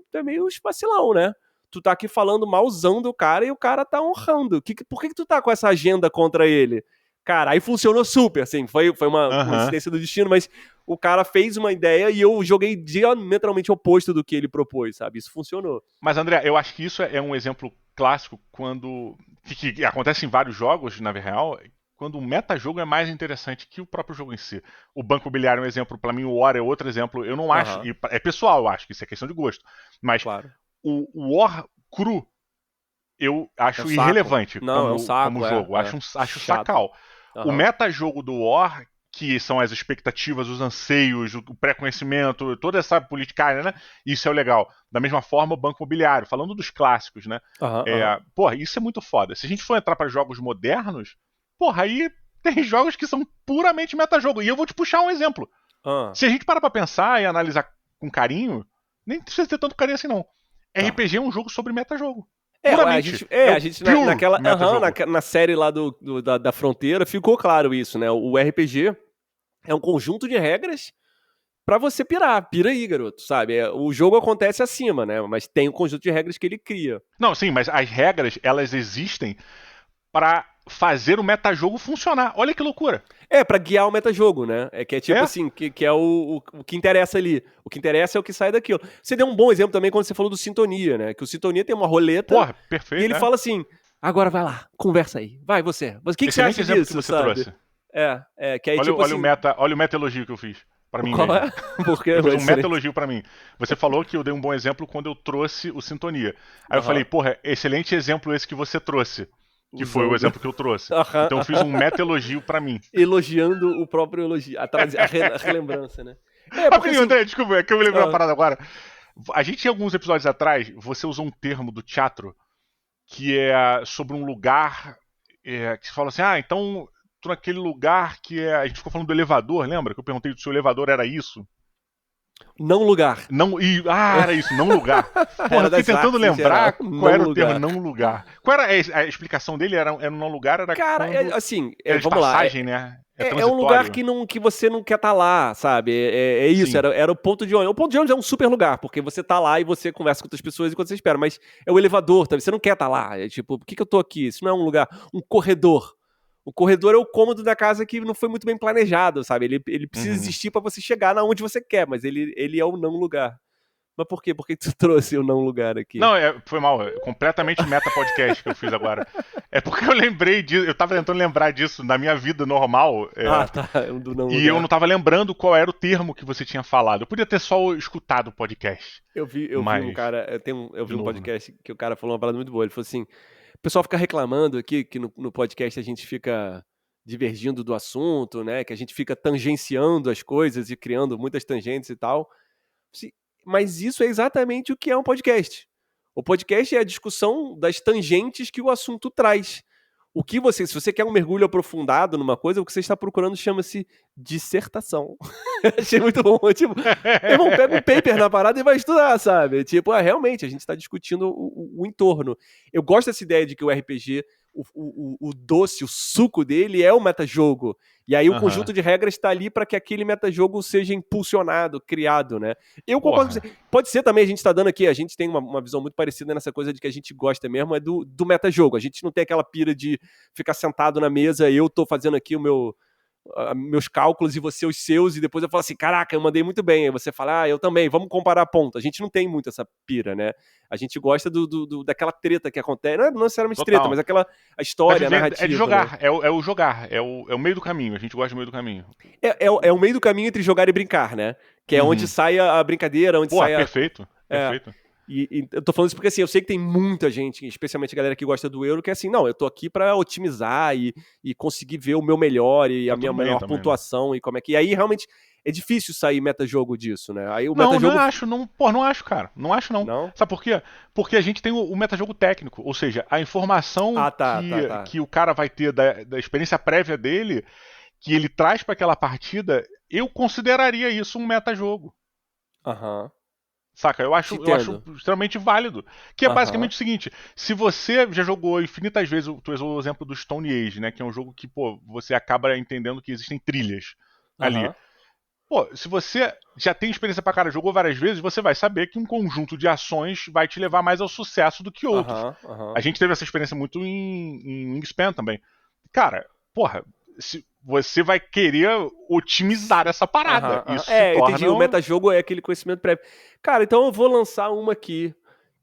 [SPEAKER 2] vacilão, né? Tu tá aqui falando malzão do cara e o cara tá honrando. Por que tu tá com essa agenda contra ele? Cara, aí funcionou super, assim, foi uma coincidência do destino, mas o cara fez uma ideia e eu joguei diametralmente oposto do que ele propôs, sabe? Isso funcionou.
[SPEAKER 1] Mas, André, eu acho que isso é um exemplo clássico quando... que acontece em vários jogos, na vida real, quando o metajogo é mais interessante que o próprio jogo em si. O Banco Imobiliário é um exemplo, pra mim o War é outro exemplo. Eu não acho,
[SPEAKER 2] Aham.
[SPEAKER 1] e é pessoal, eu acho que isso é questão de gosto. Mas
[SPEAKER 2] Claro.
[SPEAKER 1] o War cru eu
[SPEAKER 2] É
[SPEAKER 1] acho
[SPEAKER 2] um saco.
[SPEAKER 1] irrelevante
[SPEAKER 2] Não, é um
[SPEAKER 1] como
[SPEAKER 2] saco,
[SPEAKER 1] jogo.
[SPEAKER 2] é.
[SPEAKER 1] Acho
[SPEAKER 2] Chato.
[SPEAKER 1] sacal. O
[SPEAKER 2] Aham.
[SPEAKER 1] metajogo do War, que são as expectativas, os anseios, o pré-conhecimento, toda essa politicagem, né? Isso é o legal. Da mesma forma, o Banco Imobiliário, falando dos clássicos, né?
[SPEAKER 2] Aham, aham.
[SPEAKER 1] Porra, isso é muito foda. Se a gente for entrar para jogos modernos, porra, aí tem jogos que são puramente metajogo. E eu vou te puxar um exemplo.
[SPEAKER 2] Ah,
[SPEAKER 1] Se a gente parar pra pensar e analisar com carinho, nem precisa ter tanto carinho assim, não.
[SPEAKER 2] tá.
[SPEAKER 1] RPG é um jogo sobre metajogo.
[SPEAKER 2] A
[SPEAKER 1] Puramente.
[SPEAKER 2] gente,
[SPEAKER 1] É
[SPEAKER 2] a
[SPEAKER 1] o
[SPEAKER 2] gente
[SPEAKER 1] pure
[SPEAKER 2] naquela,
[SPEAKER 1] metajogo.
[SPEAKER 2] na série lá da Fronteira ficou claro isso, né? O RPG é um conjunto de regras pra você pirar. Pira aí, garoto, sabe? O jogo acontece acima, né? Mas tem um conjunto de regras que ele cria.
[SPEAKER 1] Não, sim, mas as regras, elas existem pra fazer o metajogo funcionar. Olha que loucura.
[SPEAKER 2] Pra guiar o metajogo, né? Que é tipo
[SPEAKER 1] É?
[SPEAKER 2] assim, que é o que interessa ali. O que interessa é o que sai daquilo. Você deu um bom exemplo também quando você falou do Sintonia, né? Que o Sintonia tem uma roleta
[SPEAKER 1] Porra,
[SPEAKER 2] e
[SPEAKER 1] perfeito,
[SPEAKER 2] ele fala assim: agora vai lá, conversa aí. Vai você. O que você
[SPEAKER 1] Excelente
[SPEAKER 2] acha
[SPEAKER 1] exemplo que
[SPEAKER 2] disso,
[SPEAKER 1] você
[SPEAKER 2] sabe?
[SPEAKER 1] trouxe.
[SPEAKER 2] Que aí tipo assim.
[SPEAKER 1] Olha o meta elogio que eu fiz pra mim
[SPEAKER 2] Qual
[SPEAKER 1] mesmo.
[SPEAKER 2] é? Porque é
[SPEAKER 1] Eu fiz um meta
[SPEAKER 2] excelente.
[SPEAKER 1] elogio pra mim. Você falou que eu dei um bom exemplo quando eu trouxe o Sintonia. Aí eu falei,
[SPEAKER 2] Aham.
[SPEAKER 1] porra, excelente exemplo esse que você trouxe. Que foi o
[SPEAKER 2] Usando.
[SPEAKER 1] exemplo que eu trouxe.
[SPEAKER 2] Aham,
[SPEAKER 1] Então eu fiz um
[SPEAKER 2] aham.
[SPEAKER 1] meta elogio pra mim.
[SPEAKER 2] Elogiando o próprio elogio. A relembrança, né? Porque
[SPEAKER 1] Rapidinho,
[SPEAKER 2] assim.
[SPEAKER 1] André, desculpa, é que eu me lembrei uma
[SPEAKER 2] ah,
[SPEAKER 1] parada agora. A gente, alguns episódios atrás, você usou um termo do teatro que é sobre um lugar que você fala assim, então tô naquele lugar que é. A gente ficou falando do elevador, lembra? Que eu perguntei se o elevador era isso.
[SPEAKER 2] não lugar.
[SPEAKER 1] Não, era isso, não lugar. Porra, eu
[SPEAKER 2] Era
[SPEAKER 1] fiquei
[SPEAKER 2] das
[SPEAKER 1] tentando
[SPEAKER 2] artes em geral.
[SPEAKER 1] lembrar qual
[SPEAKER 2] Não
[SPEAKER 1] era o termo
[SPEAKER 2] lugar.
[SPEAKER 1] não lugar. Qual era a explicação dele? Era um não lugar, era
[SPEAKER 2] Cara,
[SPEAKER 1] quando.
[SPEAKER 2] assim,
[SPEAKER 1] Era de
[SPEAKER 2] vamos lá.
[SPEAKER 1] passagem, né? É
[SPEAKER 2] É um lugar
[SPEAKER 1] transitório.
[SPEAKER 2] que você não quer estar lá, sabe? É isso,
[SPEAKER 1] Sim.
[SPEAKER 2] era o ponto de ônibus. O ponto de ônibus é um super lugar, porque você tá lá e você conversa com outras pessoas enquanto você espera, mas é o elevador, tá? Você não quer estar lá. É tipo, por que eu tô aqui? Isso não é um lugar, um corredor. O corredor é o cômodo da casa que não foi muito bem planejado, sabe? Ele precisa
[SPEAKER 1] Uhum.
[SPEAKER 2] existir pra você chegar na onde você quer, mas ele é o não lugar. Mas por quê? Por que tu trouxe o não lugar aqui?
[SPEAKER 1] Não, foi mal. Completamente meta podcast que eu fiz agora. É porque eu lembrei disso. Eu tava tentando lembrar disso na minha vida normal.
[SPEAKER 2] Tá. É um do não
[SPEAKER 1] E eu
[SPEAKER 2] lugar.
[SPEAKER 1] não tava lembrando qual era o termo que você tinha falado. Eu podia ter só escutado o podcast.
[SPEAKER 2] Eu vi um
[SPEAKER 1] Mas,
[SPEAKER 2] cara, eu
[SPEAKER 1] de
[SPEAKER 2] vi um
[SPEAKER 1] novo, né?
[SPEAKER 2] podcast que o cara falou uma parada muito boa. Ele falou assim: o pessoal fica reclamando aqui que no podcast a gente fica divergindo do assunto, né? Que a gente fica tangenciando as coisas e criando muitas tangentes e tal. Mas isso é exatamente o que é um podcast. O podcast é a discussão das tangentes que o assunto traz. Se você quer um mergulho aprofundado numa coisa, o que você está procurando chama-se dissertação. Achei muito bom. Tipo, meu irmão, pega um paper na parada e vai estudar, sabe? Tipo, realmente, a gente está discutindo o entorno. Eu gosto dessa ideia de que o RPG, o doce, o suco dele é o metajogo. E aí o
[SPEAKER 1] Aham.
[SPEAKER 2] conjunto de regras está ali para que aquele metajogo seja impulsionado, criado, né? Eu concordo com
[SPEAKER 1] Porra.
[SPEAKER 2] você. Pode ser também, a gente está dando aqui, a gente tem uma visão muito parecida nessa coisa de que a gente gosta mesmo, é do metajogo. A gente não tem aquela pira de ficar sentado na mesa, eu tô fazendo aqui meus cálculos e você os seus, e depois eu falo assim, caraca, eu mandei muito bem. Aí você fala, eu também, vamos comparar ponto. A gente não tem muito essa pira, né? A gente gosta daquela treta que acontece, não é necessariamente treta, mas
[SPEAKER 1] Total.
[SPEAKER 2] a história, a narrativa.
[SPEAKER 1] É de
[SPEAKER 2] Né?
[SPEAKER 1] jogar. É o jogar. É o meio do caminho. A gente gosta do meio do caminho.
[SPEAKER 2] É o meio do caminho entre jogar e brincar, né? Que é onde
[SPEAKER 1] Uhum.
[SPEAKER 2] sai a brincadeira, onde
[SPEAKER 1] Porra,
[SPEAKER 2] sai a.
[SPEAKER 1] perfeito.
[SPEAKER 2] É,
[SPEAKER 1] Perfeito.
[SPEAKER 2] e eu tô falando isso porque assim, eu sei que tem muita gente, especialmente a galera que gosta do euro, que é assim, não, eu tô aqui pra otimizar e conseguir ver o meu melhor e a
[SPEAKER 1] Tá
[SPEAKER 2] minha
[SPEAKER 1] tudo bem
[SPEAKER 2] melhor
[SPEAKER 1] também, né?
[SPEAKER 2] pontuação e como é que. E aí realmente é difícil sair metajogo disso, né? Aí o
[SPEAKER 1] Não
[SPEAKER 2] metajogo.
[SPEAKER 1] acho. Não, pô, não acho, cara. Não acho, não.
[SPEAKER 2] Não?
[SPEAKER 1] Sabe por quê? Porque a gente tem o metajogo técnico. Ou seja, a informação
[SPEAKER 2] Tá.
[SPEAKER 1] que o cara vai ter da experiência prévia dele, que ele traz pra aquela partida, eu consideraria isso um metajogo.
[SPEAKER 2] Aham.
[SPEAKER 1] Saca?
[SPEAKER 2] Te
[SPEAKER 1] Eu acho
[SPEAKER 2] entendo.
[SPEAKER 1] extremamente válido. Que é
[SPEAKER 2] Aham.
[SPEAKER 1] basicamente o seguinte: se você já jogou infinitas vezes, tu usou o exemplo do Stone Age, né? Que é um jogo que, pô, você acaba entendendo que existem trilhas ali.
[SPEAKER 2] Aham.
[SPEAKER 1] Pô, se você já tem experiência pra cara, jogou várias vezes, você vai saber que um conjunto de ações vai te levar mais ao sucesso do que outros.
[SPEAKER 2] Aham.
[SPEAKER 1] A
[SPEAKER 2] Aham.
[SPEAKER 1] gente teve essa experiência muito em Wingspan também. Cara, porra, você vai querer otimizar essa parada.
[SPEAKER 2] Aham.
[SPEAKER 1] Isso se
[SPEAKER 2] Entendi.
[SPEAKER 1] torna.
[SPEAKER 2] O metajogo é aquele conhecimento prévio. Cara, então eu vou lançar uma aqui,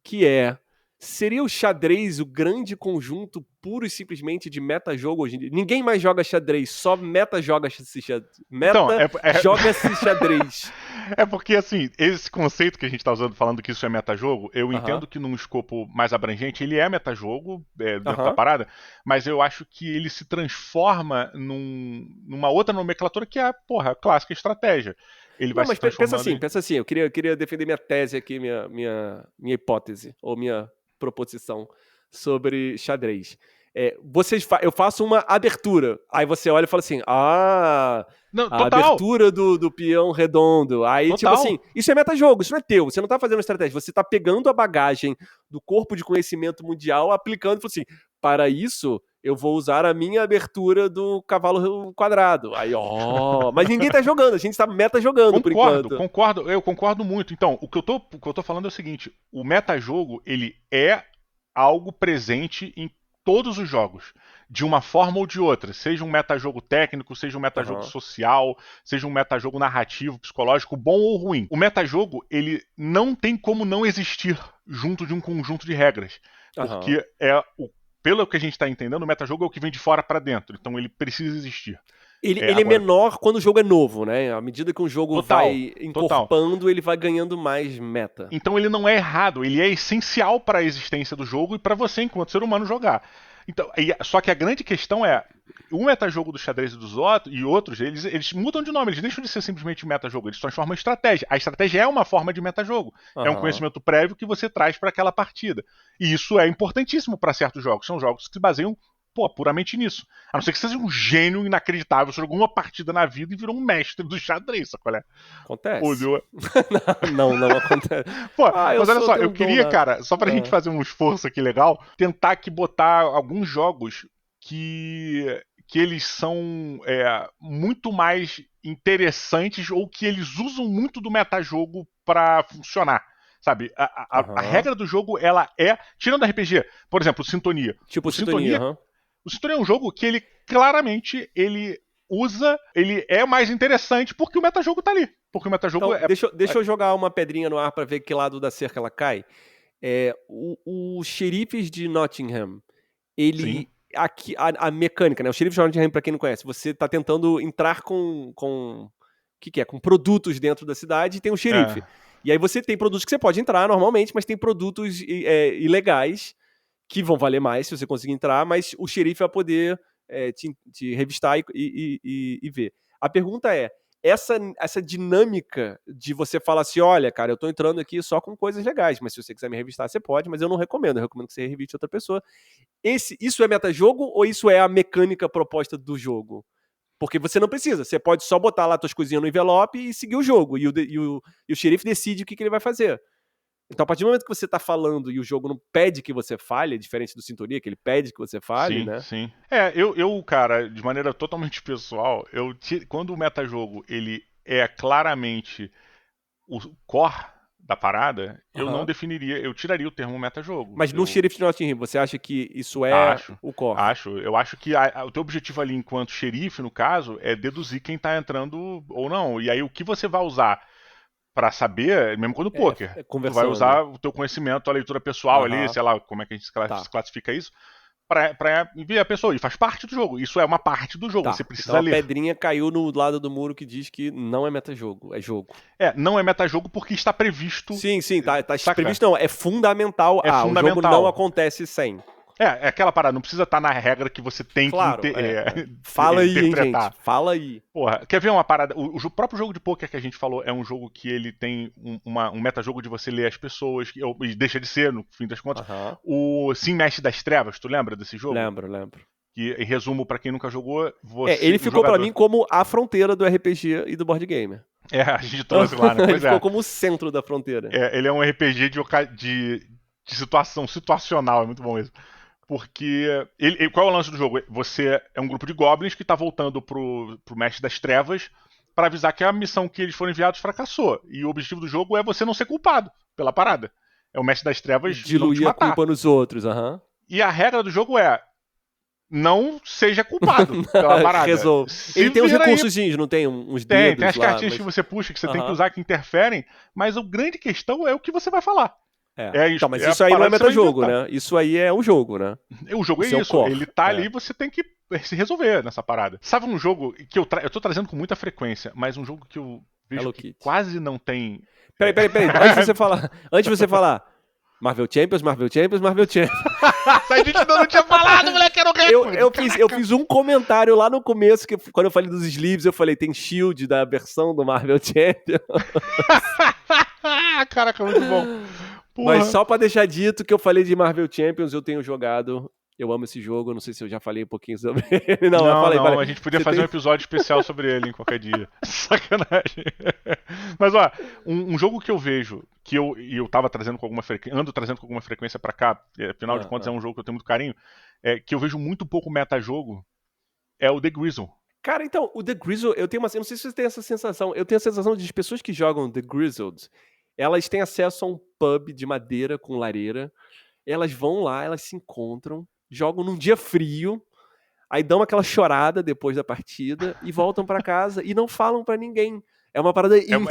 [SPEAKER 2] que é Seria o xadrez o grande conjunto puro e simplesmente de metajogo hoje em dia? Ninguém mais joga xadrez, só meta joga-se xadrez.
[SPEAKER 1] Então,
[SPEAKER 2] Joga-se xadrez.
[SPEAKER 1] É porque, assim, esse conceito que a gente tá usando, falando que isso é metajogo, eu
[SPEAKER 2] Aham.
[SPEAKER 1] entendo que num escopo mais abrangente ele é metajogo, dentro da
[SPEAKER 2] Aham.
[SPEAKER 1] parada, mas eu acho que ele se transforma numa outra nomenclatura que é a, porra, a clássica estratégia. Ele vai
[SPEAKER 2] Não,
[SPEAKER 1] se
[SPEAKER 2] mas pensa
[SPEAKER 1] transformando
[SPEAKER 2] assim,
[SPEAKER 1] em...
[SPEAKER 2] pensa assim. Eu queria defender minha tese aqui, minha hipótese, ou minha proposição sobre xadrez. Eu faço uma abertura, aí você olha e fala assim, a
[SPEAKER 1] Não, total,
[SPEAKER 2] abertura do peão redondo. Aí, tipo assim,
[SPEAKER 1] total.
[SPEAKER 2] isso é metajogo, isso não é teu, você não tá fazendo estratégia, você tá pegando a bagagem do corpo de conhecimento mundial, aplicando e falando assim, para isso, eu vou usar a minha abertura do cavalo quadrado. Aí, mas ninguém tá jogando, a gente tá meta jogando por enquanto.
[SPEAKER 1] Eu concordo muito. Então, o que eu tô falando é o seguinte: o metajogo, ele é algo presente em todos os jogos, de uma forma ou de outra, seja um metajogo técnico, seja um metajogo
[SPEAKER 2] Aham.
[SPEAKER 1] social, seja um metajogo narrativo, psicológico, bom ou ruim. O metajogo, ele não tem como não existir junto de um conjunto de regras,
[SPEAKER 2] Aham.
[SPEAKER 1] porque pelo que a gente está entendendo, o metajogo é o que vem de fora para dentro, então ele precisa existir.
[SPEAKER 2] Ele é
[SPEAKER 1] Agora,
[SPEAKER 2] menor quando o jogo é novo, né? À medida que um jogo
[SPEAKER 1] total,
[SPEAKER 2] vai
[SPEAKER 1] total.
[SPEAKER 2] encorpando, ele vai ganhando mais meta.
[SPEAKER 1] Então ele não é errado, ele é essencial para a existência do jogo e para você, enquanto ser humano, jogar. Então, só que a grande questão é, o metajogo do xadrez e outros, eles mudam de nome, eles deixam de ser simplesmente metajogo, eles transformam em estratégia. A estratégia é uma forma de metajogo, é um
[SPEAKER 2] Aham.
[SPEAKER 1] conhecimento prévio que você traz para aquela partida. E isso é importantíssimo para certos jogos, são jogos que se baseiam puramente nisso. A não ser que você seja um gênio inacreditável, você jogou uma partida na vida e virou um mestre do xadrez, sabe qual é?
[SPEAKER 2] Acontece.
[SPEAKER 1] Olhou.
[SPEAKER 2] Não acontece.
[SPEAKER 1] Pô,
[SPEAKER 2] Eu
[SPEAKER 1] mas olha só,
[SPEAKER 2] tenho
[SPEAKER 1] eu
[SPEAKER 2] um dom
[SPEAKER 1] queria,
[SPEAKER 2] nato.
[SPEAKER 1] cara, só pra gente
[SPEAKER 2] Ah.
[SPEAKER 1] fazer um esforço aqui legal, tentar aqui botar alguns jogos que eles são muito mais interessantes ou que eles usam muito do metajogo pra funcionar. Sabe, a
[SPEAKER 2] Aham.
[SPEAKER 1] regra do jogo, ela tirando RPG, por exemplo, Sintonia.
[SPEAKER 2] Tipo
[SPEAKER 1] O
[SPEAKER 2] sintonia,
[SPEAKER 1] Sintonia,
[SPEAKER 2] aham.
[SPEAKER 1] o Sintonia é um jogo que ele claramente ele é mais interessante porque o metajogo tá ali. Porque o metajogo
[SPEAKER 2] Então, deixa eu jogar uma pedrinha no ar pra ver que lado da cerca ela cai. Os xerifes de Nottingham,
[SPEAKER 1] sim,
[SPEAKER 2] ele. Aqui, a mecânica, né? O xerife de Nottingham, pra quem não conhece, você tá tentando entrar com. O que é? Com produtos dentro da cidade e tem um
[SPEAKER 1] é,
[SPEAKER 2] xerife. E aí você tem produtos que você pode entrar normalmente, mas tem produtos ilegais que vão valer mais se você conseguir entrar, mas o xerife vai poder te revistar e ver. A pergunta é, essa dinâmica de você falar assim, olha, cara, eu tô entrando aqui só com coisas legais, mas se você quiser me revistar, você pode, mas eu não recomendo, eu recomendo que você reviste outra pessoa. Isso é metajogo ou isso é a mecânica proposta do jogo? Porque você não precisa, você pode só botar lá suas coisinhas no envelope e seguir o jogo, e o xerife decide o que ele vai fazer. Então, a partir do momento que você tá falando e o jogo não pede que você fale, diferente do Sintonia, que ele pede que você fale,
[SPEAKER 1] sim,
[SPEAKER 2] né?
[SPEAKER 1] sim. Cara, de maneira totalmente pessoal, quando o metajogo ele é claramente o core da parada, eu não
[SPEAKER 2] Aham.
[SPEAKER 1] definiria, eu tiraria o termo metajogo.
[SPEAKER 2] Mas no Xerife de Nottingham, você acha que isso é
[SPEAKER 1] Acho,
[SPEAKER 2] o core?
[SPEAKER 1] eu acho que o teu objetivo ali enquanto xerife, no caso, é deduzir quem tá entrando ou não. E aí o que você vai usar pra saber, mesmo quando poker, tu vai
[SPEAKER 2] Conversando.
[SPEAKER 1] usar o teu conhecimento, a leitura pessoal ali,
[SPEAKER 2] Aham,
[SPEAKER 1] sei lá, como é que a gente
[SPEAKER 2] tá.
[SPEAKER 1] classifica isso, pra ver a pessoa. E faz parte do jogo. Isso é uma parte do jogo, você
[SPEAKER 2] Tá. Então
[SPEAKER 1] precisa
[SPEAKER 2] a
[SPEAKER 1] ler.
[SPEAKER 2] pedrinha caiu no lado do muro que diz que não é metajogo, é jogo.
[SPEAKER 1] Não é metajogo porque está previsto,
[SPEAKER 2] Sim, tá
[SPEAKER 1] saca?
[SPEAKER 2] previsto, não, é fundamental.
[SPEAKER 1] É
[SPEAKER 2] O jogo não
[SPEAKER 1] fundamental.
[SPEAKER 2] acontece sem.
[SPEAKER 1] É aquela parada, não precisa estar na regra que você tem que
[SPEAKER 2] Claro, Fala aí, hein, gente.
[SPEAKER 1] interpretar.
[SPEAKER 2] Fala aí.
[SPEAKER 1] Porra, quer ver uma parada? O próprio jogo de poker que a gente falou é um jogo que ele tem um metajogo de você ler as pessoas, e deixa de ser, no fim das contas.
[SPEAKER 2] Aham.
[SPEAKER 1] O Sim Mestre das Trevas, tu lembra desse jogo?
[SPEAKER 2] Lembro.
[SPEAKER 1] Que, em resumo, pra quem nunca jogou,
[SPEAKER 2] Ele
[SPEAKER 1] o
[SPEAKER 2] ficou pra
[SPEAKER 1] jogador.
[SPEAKER 2] mim como a fronteira do RPG e do board game.
[SPEAKER 1] A gente trouxe lá, né?
[SPEAKER 2] Ele
[SPEAKER 1] Pois
[SPEAKER 2] ficou
[SPEAKER 1] é.
[SPEAKER 2] como o centro da fronteira.
[SPEAKER 1] Ele é um RPG de situação situacional, é muito bom isso. Porque. Qual é o lance do jogo? Você é um grupo de goblins que tá voltando pro Mestre das Trevas para avisar que a missão que eles foram enviados fracassou. E o objetivo do jogo é você não ser culpado pela parada. É o Mestre das Trevas não te
[SPEAKER 2] Diluir a
[SPEAKER 1] matar.
[SPEAKER 2] culpa nos outros, aham.
[SPEAKER 1] E a regra do jogo é: não seja culpado pela parada.
[SPEAKER 2] Resolve.
[SPEAKER 1] Se
[SPEAKER 2] Ele tem uns
[SPEAKER 1] vira aí.
[SPEAKER 2] recursozinhos, não tem uns
[SPEAKER 1] Tem
[SPEAKER 2] dedos
[SPEAKER 1] as
[SPEAKER 2] lá,
[SPEAKER 1] cartinhas que
[SPEAKER 2] mas...
[SPEAKER 1] você puxa, que você tem que
[SPEAKER 2] Aham.
[SPEAKER 1] usar, que interferem, mas a grande questão é o que você vai falar.
[SPEAKER 2] Então, mas isso aí não é metajogo, né? Isso aí é o jogo, né?
[SPEAKER 1] O jogo
[SPEAKER 2] Isso é
[SPEAKER 1] é
[SPEAKER 2] o
[SPEAKER 1] isso.
[SPEAKER 2] core.
[SPEAKER 1] Ele tá ali e você tem que se resolver nessa parada. Sabe um jogo que eu tô trazendo com muita frequência, mas um jogo que eu vejo
[SPEAKER 2] Hello
[SPEAKER 1] que
[SPEAKER 2] Kitty.
[SPEAKER 1] quase não tem.
[SPEAKER 2] Peraí. Antes de você falar. Marvel Champions.
[SPEAKER 1] A gente ainda não tinha falado, moleque, era o recorde.
[SPEAKER 2] Eu fiz um comentário lá no começo, que quando eu falei dos sleeves, eu falei, tem Shield da versão do Marvel Champions.
[SPEAKER 1] Caraca, muito bom. Porra.
[SPEAKER 2] Mas só pra deixar dito que eu falei de Marvel Champions, eu tenho jogado. Eu amo esse jogo, não sei se eu já falei um pouquinho sobre ele. Não, falei.
[SPEAKER 1] A gente podia fazer um episódio especial sobre ele em qualquer dia. Sacanagem. Mas ó, um jogo que eu vejo, que eu tava trazendo com alguma frequência, ando trazendo com alguma frequência pra cá, afinal de contas é um jogo que eu tenho muito carinho, que eu vejo muito pouco metajogo, é o The Grizzle.
[SPEAKER 2] Cara, então, o The Grizzle, eu não sei se você tem essa sensação, eu tenho a sensação de as pessoas que jogam The Grizzled, elas têm acesso a um pub de madeira com lareira, elas vão lá, elas se encontram, jogam num dia frio, aí dão aquela chorada depois da partida e voltam pra casa e não falam pra ninguém. É uma parada íntima.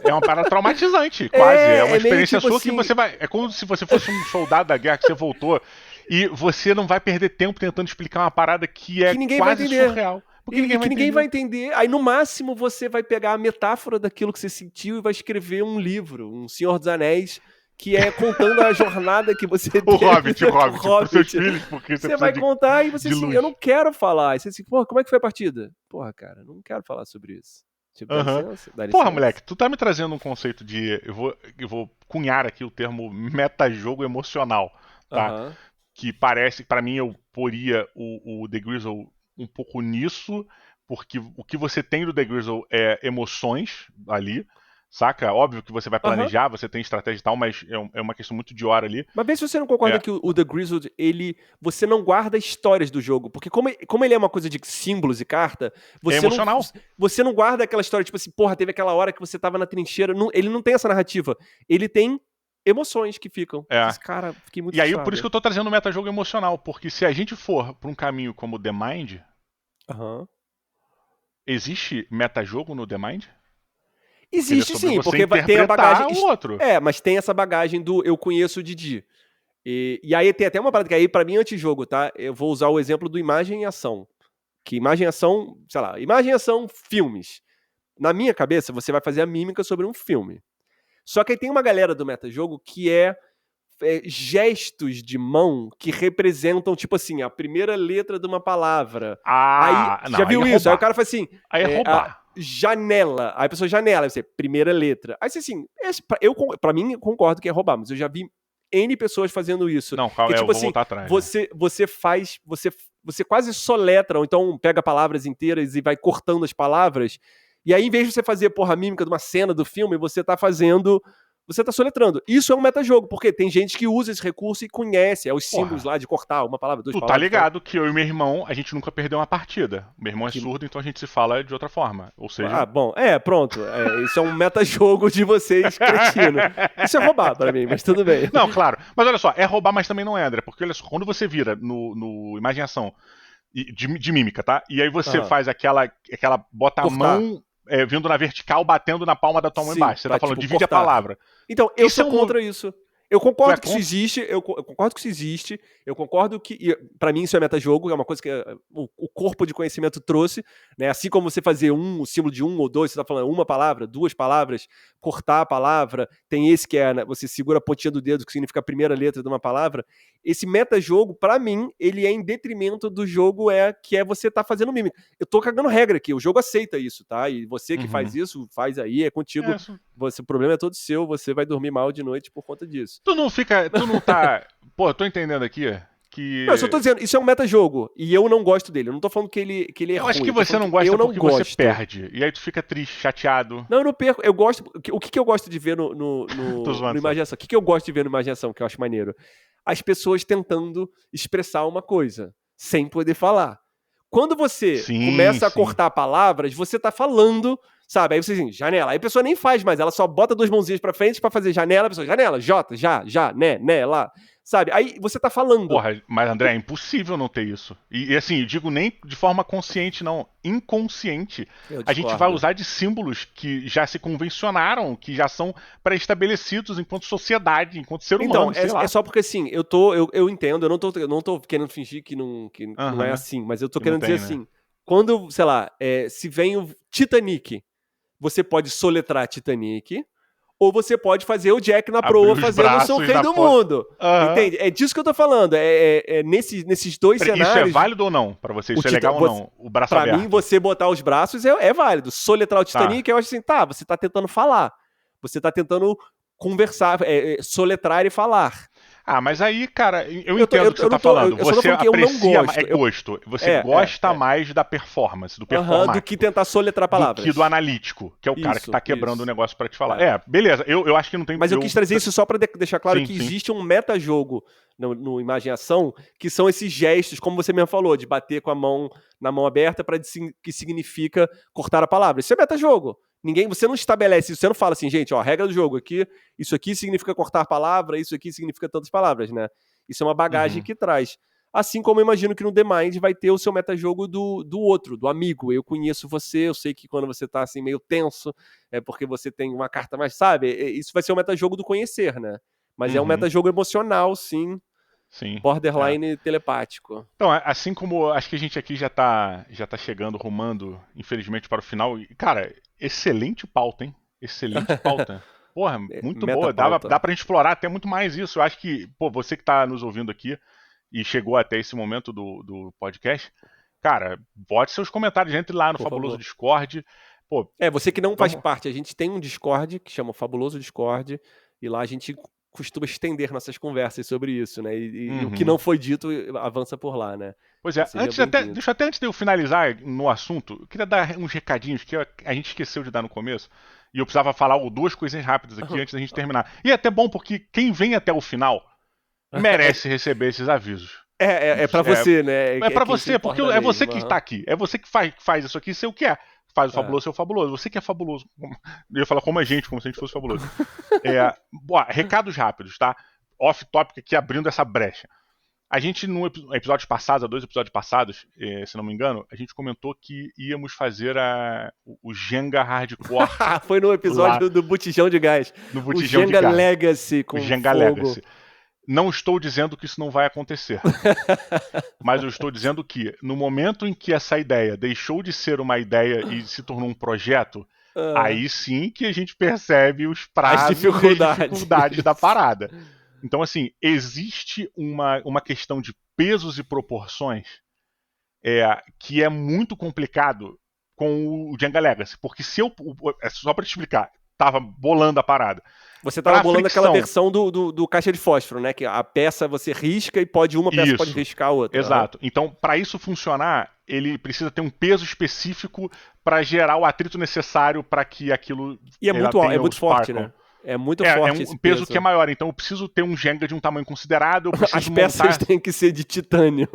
[SPEAKER 1] É uma parada traumatizante, quase. É uma experiência
[SPEAKER 2] tipo
[SPEAKER 1] sua
[SPEAKER 2] assim...
[SPEAKER 1] que você vai... É como se você fosse um soldado da guerra que você voltou e você não vai perder tempo tentando explicar uma parada que é quase surreal.
[SPEAKER 2] Porque ninguém vai entender. Aí, no máximo, você vai pegar a metáfora daquilo que você sentiu e vai escrever um livro, um Senhor dos Anéis, que é contando a jornada que você teve.
[SPEAKER 1] O Hobbit, pros seus filhos, porque
[SPEAKER 2] você vai contar e você assim, eu não quero falar. E você assim, porra, como é que foi a partida? Porra, cara, não quero falar sobre isso. Tipo, dá licença.
[SPEAKER 1] Porra, moleque, tu tá me trazendo um conceito de... Eu vou cunhar aqui o termo metajogo emocional, tá? Que parece, pra mim, eu poria o The Grizzle um pouco nisso, porque o que você tem do The Grizzle é emoções ali, saca? Óbvio que você vai planejar, você tem estratégia e tal, mas é uma questão muito de hora ali.
[SPEAKER 2] Mas vê se você não concorda que o The Grizzled, você não guarda histórias do jogo, porque como ele é uma coisa de símbolos e carta, você não guarda aquela história, tipo assim, porra, teve aquela hora que você tava na trincheira, ele não tem essa narrativa, ele tem emoções que ficam. Esse cara, fiquei muito
[SPEAKER 1] E aí, por isso que eu tô trazendo o metajogo emocional, porque se a gente for pra um caminho como The Mind, existe metajogo no The Mind?
[SPEAKER 2] Existe sim, porque tem a bagagem... mas tem essa bagagem do eu conheço o Didi. E aí tem até uma parada que aí pra mim é antijogo, tá? Eu vou usar o exemplo do imagem e ação. Que imagem e ação, sei lá, imagem e ação, filmes. Na minha cabeça, você vai fazer a mímica sobre um filme. Só que aí tem uma galera do metajogo que é gestos de mão que representam, tipo assim, a primeira letra de uma palavra. Já viu isso? Aí o cara faz assim...
[SPEAKER 1] Aí é roubar.
[SPEAKER 2] Janela. Aí a pessoa janela, aí você, primeira letra. Aí você assim, pra mim, eu concordo que é roubar, mas eu já vi N pessoas fazendo isso.
[SPEAKER 1] Não, calma,
[SPEAKER 2] que, tipo
[SPEAKER 1] eu vou voltar atrás.
[SPEAKER 2] Você quase soletra, ou então pega palavras inteiras e vai cortando as palavras. E aí, em vez de você fazer, a mímica de uma cena do filme, você tá soletrando. Isso é um metajogo, porque tem gente que usa esse recurso e conhece, os símbolos lá de cortar uma palavra, duas palavras.
[SPEAKER 1] Tu tá ligado que eu e meu irmão, a gente nunca perdeu uma partida. Meu irmão é surdo, então a gente se fala de outra forma. Ou seja...
[SPEAKER 2] pronto. Isso é um metajogo de vocês, cretino. Isso é roubar pra mim, mas tudo bem.
[SPEAKER 1] Não, claro. Mas olha só, é roubar, mas também não é, André. Porque olha só, quando você vira no imaginação de mímica, tá? E aí você faz aquela bota cortar. A mão... vindo na vertical, batendo na palma da tua mão embaixo. Você tá falando, divide cortar. A palavra.
[SPEAKER 2] Então, eu sou contra isso. Eu concordo que isso existe, eu concordo que isso existe, eu concordo que, pra mim isso é metajogo, é uma coisa que o corpo de conhecimento trouxe, né? Assim como você fazer o símbolo de um ou dois, você tá falando uma palavra, duas palavras, cortar a palavra, tem esse que é, né, você segura a pontinha do dedo, que significa a primeira letra de uma palavra. Esse metajogo, pra mim, ele é em detrimento do jogo que é você tá fazendo mímica. Eu tô cagando regra aqui, o jogo aceita isso, tá? E você que faz isso, faz aí, é contigo. O problema é todo seu, você vai dormir mal de noite por conta disso.
[SPEAKER 1] Tu não tá... Pô, eu tô entendendo aqui que...
[SPEAKER 2] Não, eu só tô dizendo, isso é um metajogo, e eu não gosto dele. Eu não tô falando que ele é ruim.
[SPEAKER 1] Eu acho que você não gosta porque você perde. E aí tu fica triste, chateado.
[SPEAKER 2] Não, eu não perco. Eu gosto... O que eu gosto de ver no Imaginação? O que eu gosto de ver no Imaginação, que eu acho maneiro? As pessoas tentando expressar uma coisa, sem poder falar. Quando você começa a cortar palavras, você tá falando Sabe? Aí você assim, janela. Aí a pessoa nem faz mais, ela só bota 2 mãozinhas pra frente pra fazer janela, a pessoa, janela, J, já, né, lá. Sabe? Aí você tá falando.
[SPEAKER 1] Porra, mas André, é impossível não ter isso. E assim, eu digo nem de forma consciente, não. Inconsciente.
[SPEAKER 2] Eu
[SPEAKER 1] A gente vai usar de símbolos que já se convencionaram, que já são pré-estabelecidos enquanto sociedade, enquanto ser humano,
[SPEAKER 2] então,
[SPEAKER 1] sei lá.
[SPEAKER 2] é só porque assim, eu entendo, eu não tô querendo fingir que não é assim, mas eu tô
[SPEAKER 1] Que não
[SPEAKER 2] querendo dizer
[SPEAKER 1] tem, né?
[SPEAKER 2] assim, quando, sei lá, se vem o Titanic, você pode soletrar Titanic, ou você pode fazer o Jack na
[SPEAKER 1] Abrir
[SPEAKER 2] proa
[SPEAKER 1] os
[SPEAKER 2] fazendo o seu
[SPEAKER 1] braços
[SPEAKER 2] rei
[SPEAKER 1] na
[SPEAKER 2] do
[SPEAKER 1] foto.
[SPEAKER 2] mundo. Entende? É disso que eu tô falando. Nesses dois
[SPEAKER 1] Isso é
[SPEAKER 2] cenários.
[SPEAKER 1] válido ou não? Pra você,
[SPEAKER 2] o
[SPEAKER 1] isso é legal ou não? O braço
[SPEAKER 2] Pra
[SPEAKER 1] aberto.
[SPEAKER 2] mim, você botar os braços é válido. Soletrar o Titanic, eu acho assim, tá, você tá tentando falar. Você tá tentando conversar, soletrar e falar.
[SPEAKER 1] Ah, mas aí, cara, eu entendo o que você tá falando.
[SPEAKER 2] Eu só tô
[SPEAKER 1] Você
[SPEAKER 2] falando que eu não
[SPEAKER 1] aprecia,
[SPEAKER 2] gosto.
[SPEAKER 1] é gosto. Você gosta mais da performance, do performático.
[SPEAKER 2] Do que tentar soletrar palavras.
[SPEAKER 1] Do que do analítico, que é o cara que tá quebrando o negócio pra te falar. Beleza, eu acho que não tem...
[SPEAKER 2] Mas eu quis trazer isso só pra deixar claro que
[SPEAKER 1] sim.
[SPEAKER 2] existe um metajogo no Imagem e Ação, que são esses gestos, como você mesmo falou, de bater com a mão na mão aberta para que significa cortar a palavra. Isso é metajogo. Você não estabelece isso, você não fala assim, gente, ó, regra do jogo aqui, isso aqui significa cortar palavra, isso aqui significa tantas palavras, né? Isso é uma bagagem que traz. Assim como eu imagino que no The Mind vai ter o seu metajogo do outro, do amigo. Eu conheço você, eu sei que quando você tá assim meio tenso, é porque você tem uma carta mais, sabe? Isso vai ser o metajogo do conhecer, né? Mas é um metajogo emocional, sim. Borderline telepático.
[SPEAKER 1] Então, assim como acho que a gente aqui já tá chegando, rumando, infelizmente, para o final. E, cara, excelente pauta, hein? Excelente pauta. Porra, muito boa. Dá pra gente explorar até muito mais isso. Eu acho que, pô, você que tá nos ouvindo aqui e chegou até esse momento do podcast, cara, bote seus comentários, entre lá no Fabuloso Discord. Pô,
[SPEAKER 2] você que não faz parte, a gente tem um Discord que chama Fabuloso Discord, e lá a gente costuma estender nossas conversas sobre isso, né? E o que não foi dito avança por lá, né?
[SPEAKER 1] Pois é, antes de eu finalizar no assunto, eu queria dar uns recadinhos que a gente esqueceu de dar no começo. E eu precisava falar duas coisinhas rápidas aqui antes da gente terminar. E é até bom porque quem vem até o final merece receber esses avisos.
[SPEAKER 2] É pra você, né?
[SPEAKER 1] É pra você, porque é você que está aqui. É você que faz isso aqui ser o que é. Faz o fabuloso ser o fabuloso. Você que é fabuloso. Eu ia falar como a gente, como se a gente fosse fabuloso. Recados rápidos, tá? Off-topic aqui, abrindo essa brecha. A gente, no episódio passado, há 2 episódios passados, se não me engano, a gente comentou que íamos fazer o Jenga Hardcore.
[SPEAKER 2] Foi no episódio do Botijão de Gás.
[SPEAKER 1] No Botijão de Gás.
[SPEAKER 2] O Jenga Legacy com
[SPEAKER 1] Jenga
[SPEAKER 2] fogo.
[SPEAKER 1] Legacy. Não estou dizendo que isso não vai acontecer. Mas eu estou dizendo que, no momento em que essa ideia deixou de ser uma ideia e se tornou um projeto, aí sim que a gente percebe os prazos e as dificuldades da parada. Então, assim, existe uma questão de pesos e proporções que é muito complicado com o Jenga Legacy. Porque se eu... Só para te explicar, tava bolando a parada.
[SPEAKER 2] Você tava bolando aquela versão do caixa de fósforo, né? Que a peça você risca e uma peça pode riscar a outra.
[SPEAKER 1] Exato. Então, para isso funcionar, ele precisa ter um peso específico para gerar o atrito necessário para que aquilo...
[SPEAKER 2] E é muito forte, né? É muito forte
[SPEAKER 1] um peso que é maior, então eu preciso ter um Jenga de um tamanho considerável.
[SPEAKER 2] As peças têm que ser de titânio.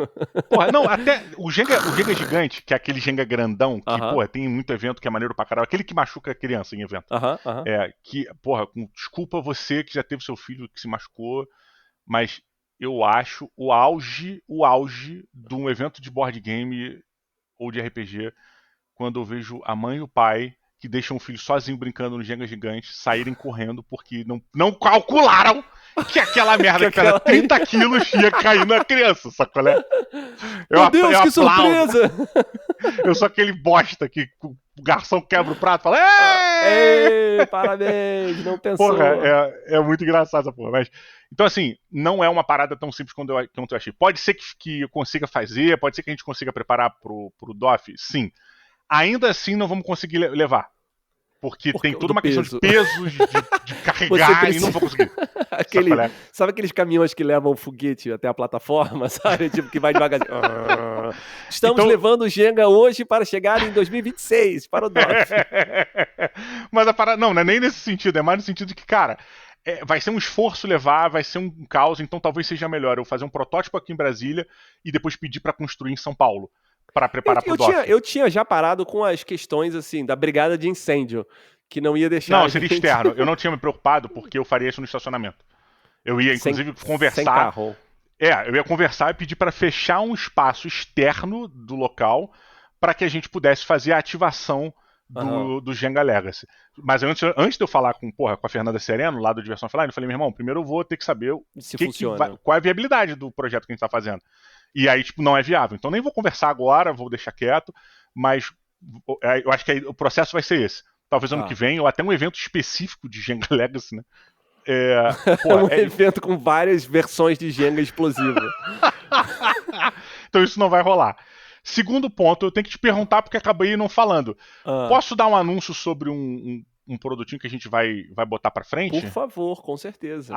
[SPEAKER 1] Porra, não, até o Jenga gigante, que é aquele Jenga grandão, que, porra, tem muito evento que é maneiro pra caralho, aquele que machuca a criança em evento. Que, porra, desculpa você que já teve seu filho que se machucou, mas eu acho o auge de um evento de board game ou de RPG, quando eu vejo a mãe e o pai que deixam o filho sozinho brincando no Jenga gigante, saírem correndo porque não calcularam que aquela merda que pesa 30 quilos ia cair na criança, sacou, né?
[SPEAKER 2] Meu Deus, que surpresa!
[SPEAKER 1] Eu sou aquele bosta que o garçom quebra o prato e fala:
[SPEAKER 2] Ei, parabéns, não pensou.
[SPEAKER 1] Porra, é muito engraçado essa porra. Mas, então, assim, não é uma parada tão simples quanto eu achei. Pode ser que eu consiga fazer, pode ser que a gente consiga preparar pro DOF, sim. Ainda assim não vamos conseguir levar. Porque tem toda uma questão de pesos, de carregar e não vou conseguir.
[SPEAKER 2] Sabe aqueles caminhões que levam o foguete até a plataforma, sabe? Tipo, que vai devagarzinho. Estamos levando o Jenga hoje para chegar em 2026, para o DOF.
[SPEAKER 1] Mas a parada não é nem nesse sentido, é mais no sentido de que, cara, vai ser um esforço levar, vai ser um caos, então talvez seja melhor eu fazer um protótipo aqui em Brasília e depois pedir para construir em São Paulo. pra preparar pro DOF.
[SPEAKER 2] Eu tinha já parado com as questões, assim, da brigada de incêndio, que não ia deixar
[SPEAKER 1] Não, seria externo. Eu não tinha me preocupado porque eu faria isso no estacionamento. Eu ia, inclusive, conversar...
[SPEAKER 2] Sem carro.
[SPEAKER 1] Eu ia conversar e pedir para fechar um espaço externo do local para que a gente pudesse fazer a ativação do Jenga Legacy. Mas antes de eu falar com a Fernanda Sereno, lá do Diversão Offline, eu falei, meu irmão, primeiro eu vou ter que saber qual é a viabilidade do projeto que a gente está fazendo. E aí, não é viável. Então nem vou conversar agora, vou deixar quieto, mas eu acho que o processo vai ser esse. Talvez ano que vem, ou até um evento específico de Jenga Legacy, né?
[SPEAKER 2] Evento com várias versões de Jenga explosivo.
[SPEAKER 1] Então isso não vai rolar. Segundo ponto, eu tenho que te perguntar porque acabei não falando. Posso dar um anúncio sobre um produtinho que a gente vai botar pra frente?
[SPEAKER 2] Por favor, com certeza.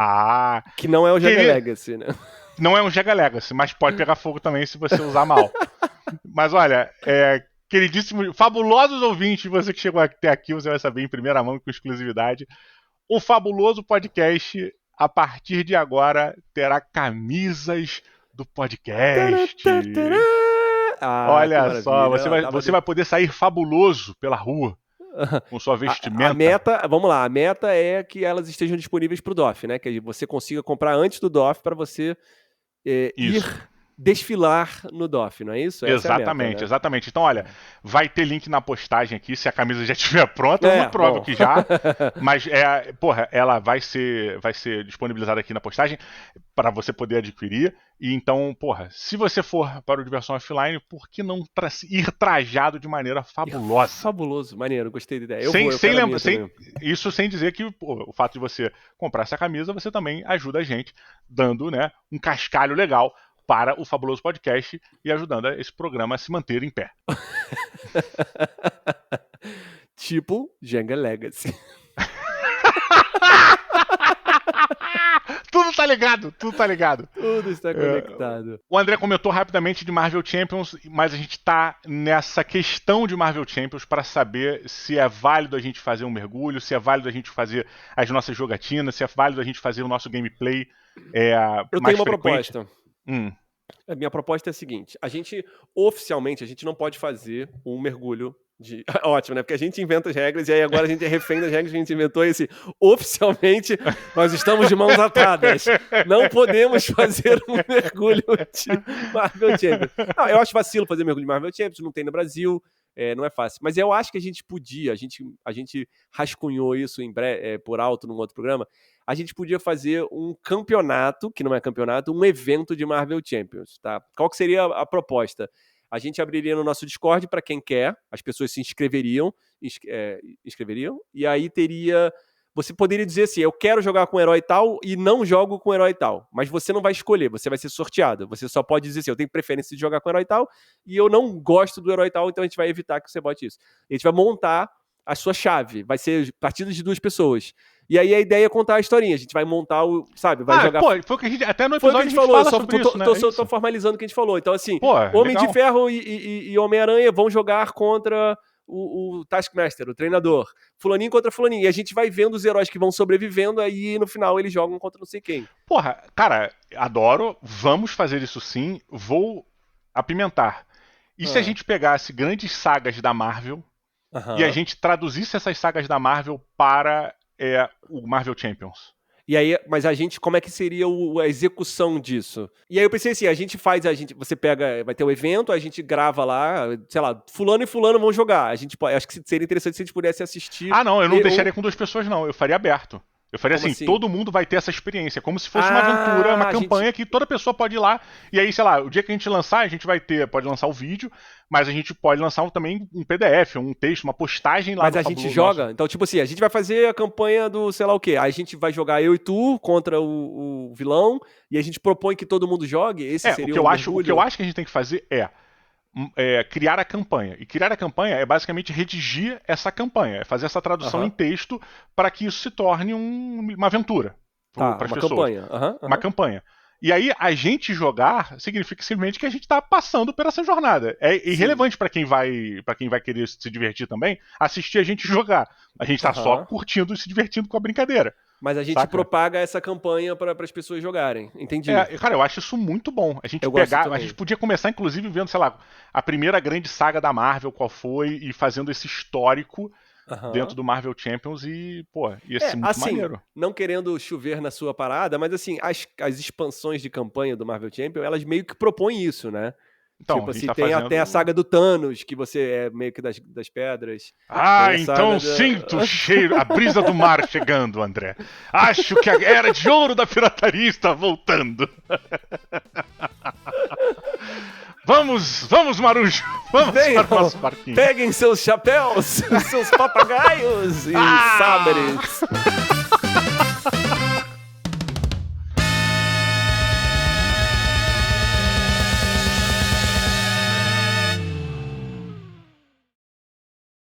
[SPEAKER 1] Que
[SPEAKER 2] não é o Jenga Legacy, né?
[SPEAKER 1] Não é um Jenga Legacy, mas pode pegar fogo também se você usar mal. Mas olha, queridíssimo, fabulosos ouvintes, você que chegou até aqui, você vai saber em primeira mão com exclusividade. O Fabuloso Podcast, a partir de agora, terá camisas do podcast. Olha só, você vai poder sair fabuloso pela rua com sua vestimenta.
[SPEAKER 2] A meta é que elas estejam disponíveis para o DOF, né? Que você consiga comprar antes do DOF para você ir desfilar no DOF, não é isso?
[SPEAKER 1] Exatamente,
[SPEAKER 2] é a meta, né?
[SPEAKER 1] Exatamente. Então, olha, vai ter link na postagem aqui, se a camisa já estiver pronta, eu não provo que já, mas ela vai ser disponibilizada aqui na postagem para você poder adquirir. E então, se você for para o Diversão Offline, por que não ir trajado de maneira fabulosa?
[SPEAKER 2] Fabuloso, maneiro, gostei da ideia.
[SPEAKER 1] Isso sem dizer que o fato de você comprar essa camisa, você também ajuda a gente, dando, né, um cascalho legal para o Fabuloso Podcast e ajudando esse programa a se manter em pé.
[SPEAKER 2] Tipo Jenga Legacy.
[SPEAKER 1] Tudo tá ligado.
[SPEAKER 2] Tudo está conectado.
[SPEAKER 1] O André comentou rapidamente de Marvel Champions, mas a gente tá nessa questão de Marvel Champions para saber se é válido a gente fazer um mergulho, se é válido a gente fazer as nossas jogatinas, se é válido a gente fazer o nosso gameplay
[SPEAKER 2] Eu
[SPEAKER 1] mais
[SPEAKER 2] tenho uma
[SPEAKER 1] frequente.
[SPEAKER 2] proposta. A minha proposta é a seguinte: oficialmente, a gente não pode fazer um mergulho de... Ótimo, né? Porque a gente inventa as regras e aí agora a gente é refém das regras que a gente inventou e assim, oficialmente, nós estamos de mãos atadas. Não podemos fazer um mergulho de Marvel Champions. Não, eu acho vacilo fazer mergulho de Marvel Champions, não tem no Brasil, não é fácil. Mas eu acho que a gente podia, a gente rascunhou isso por alto num outro programa, a gente podia fazer um campeonato, que não é campeonato, um evento de Marvel Champions, tá? Qual que seria a proposta? A gente abriria no nosso Discord para quem quer, as pessoas se inscreveriam, e aí você poderia dizer assim, eu quero jogar com o herói tal e não jogo com o herói tal, mas você não vai escolher, você vai ser sorteado, você só pode dizer assim, eu tenho preferência de jogar com o herói tal e eu não gosto do herói tal, então a gente vai evitar que você bote isso. A gente vai montar a sua chave, vai ser partidas de 2 pessoas. E aí a ideia é contar a historinha, a gente vai montar vai jogar...
[SPEAKER 1] foi o que a gente, até no episódio a gente fala sobre isso, né?
[SPEAKER 2] Tô formalizando o que a gente falou. Então assim, Homem de Ferro e Homem-Aranha vão jogar contra o Taskmaster, o treinador. Fulaninho contra fulaninho. E a gente vai vendo os heróis que vão sobrevivendo, aí no final eles jogam contra não sei quem.
[SPEAKER 1] Cara, adoro, vamos fazer isso sim, vou apimentar. E se a gente pegasse grandes sagas da Marvel e a gente traduzisse essas sagas da Marvel para o Marvel Champions?
[SPEAKER 2] E aí, mas como é que seria a execução disso? E aí eu pensei assim, você pega, vai ter o evento, a gente grava lá, sei lá, fulano e fulano vão jogar. Acho que seria interessante se a gente pudesse assistir.
[SPEAKER 1] Não, eu não deixaria com 2 pessoas não, eu faria aberto. Eu faria assim, todo mundo vai ter essa experiência, como se fosse uma aventura, uma campanha que toda pessoa pode ir lá, e aí, sei lá, o dia que a gente lançar, a gente pode lançar o vídeo, mas a gente pode lançar também um PDF, um texto, uma postagem lá.
[SPEAKER 2] Mas a gente joga, nosso. Então tipo assim, a gente vai fazer a campanha do sei lá o quê, aí a gente vai jogar eu e tu contra o vilão, e a gente propõe que todo mundo jogue, esse seria
[SPEAKER 1] o que eu acho que a gente tem que fazer criar a campanha. E criar a campanha é basicamente redigir essa campanha, é fazer essa tradução em texto para que isso se torne uma aventura para as pessoas.
[SPEAKER 2] Campanha.
[SPEAKER 1] Uma campanha. E aí, a gente jogar significa simplesmente que a gente está passando por essa jornada. É irrelevante para quem vai querer se divertir também, assistir a gente jogar. A gente está só curtindo e se divertindo com a brincadeira.
[SPEAKER 2] Mas a gente
[SPEAKER 1] Saca?
[SPEAKER 2] propaga essa campanha para as pessoas jogarem. Entendi.
[SPEAKER 1] Cara, eu acho isso muito bom. A gente
[SPEAKER 2] Eu gosto
[SPEAKER 1] a
[SPEAKER 2] também.
[SPEAKER 1] gente podia começar, inclusive, vendo, sei lá, a primeira grande saga da Marvel, qual foi, e fazendo esse histórico
[SPEAKER 2] Aham.
[SPEAKER 1] dentro do Marvel Champions e, pô, ia ser muito
[SPEAKER 2] assim,
[SPEAKER 1] maneiro.
[SPEAKER 2] não querendo chover na sua parada, mas assim, as expansões de campanha do Marvel Champion, elas meio que propõem isso, né?
[SPEAKER 1] Então,
[SPEAKER 2] Tipo
[SPEAKER 1] a gente
[SPEAKER 2] assim,
[SPEAKER 1] tá
[SPEAKER 2] tem
[SPEAKER 1] fazendo...
[SPEAKER 2] até a saga do Thanos, que você é meio que das pedras.
[SPEAKER 1] Ah,
[SPEAKER 2] Tem a
[SPEAKER 1] então
[SPEAKER 2] saga
[SPEAKER 1] sinto o cheiro, a brisa do mar chegando, André. Acho que a era de ouro da pirataria está voltando. Vamos, Marujo. Vamos
[SPEAKER 2] Venham,
[SPEAKER 1] para o nosso barquinho.
[SPEAKER 2] peguem seus chapéus, seus papagaios e sabres.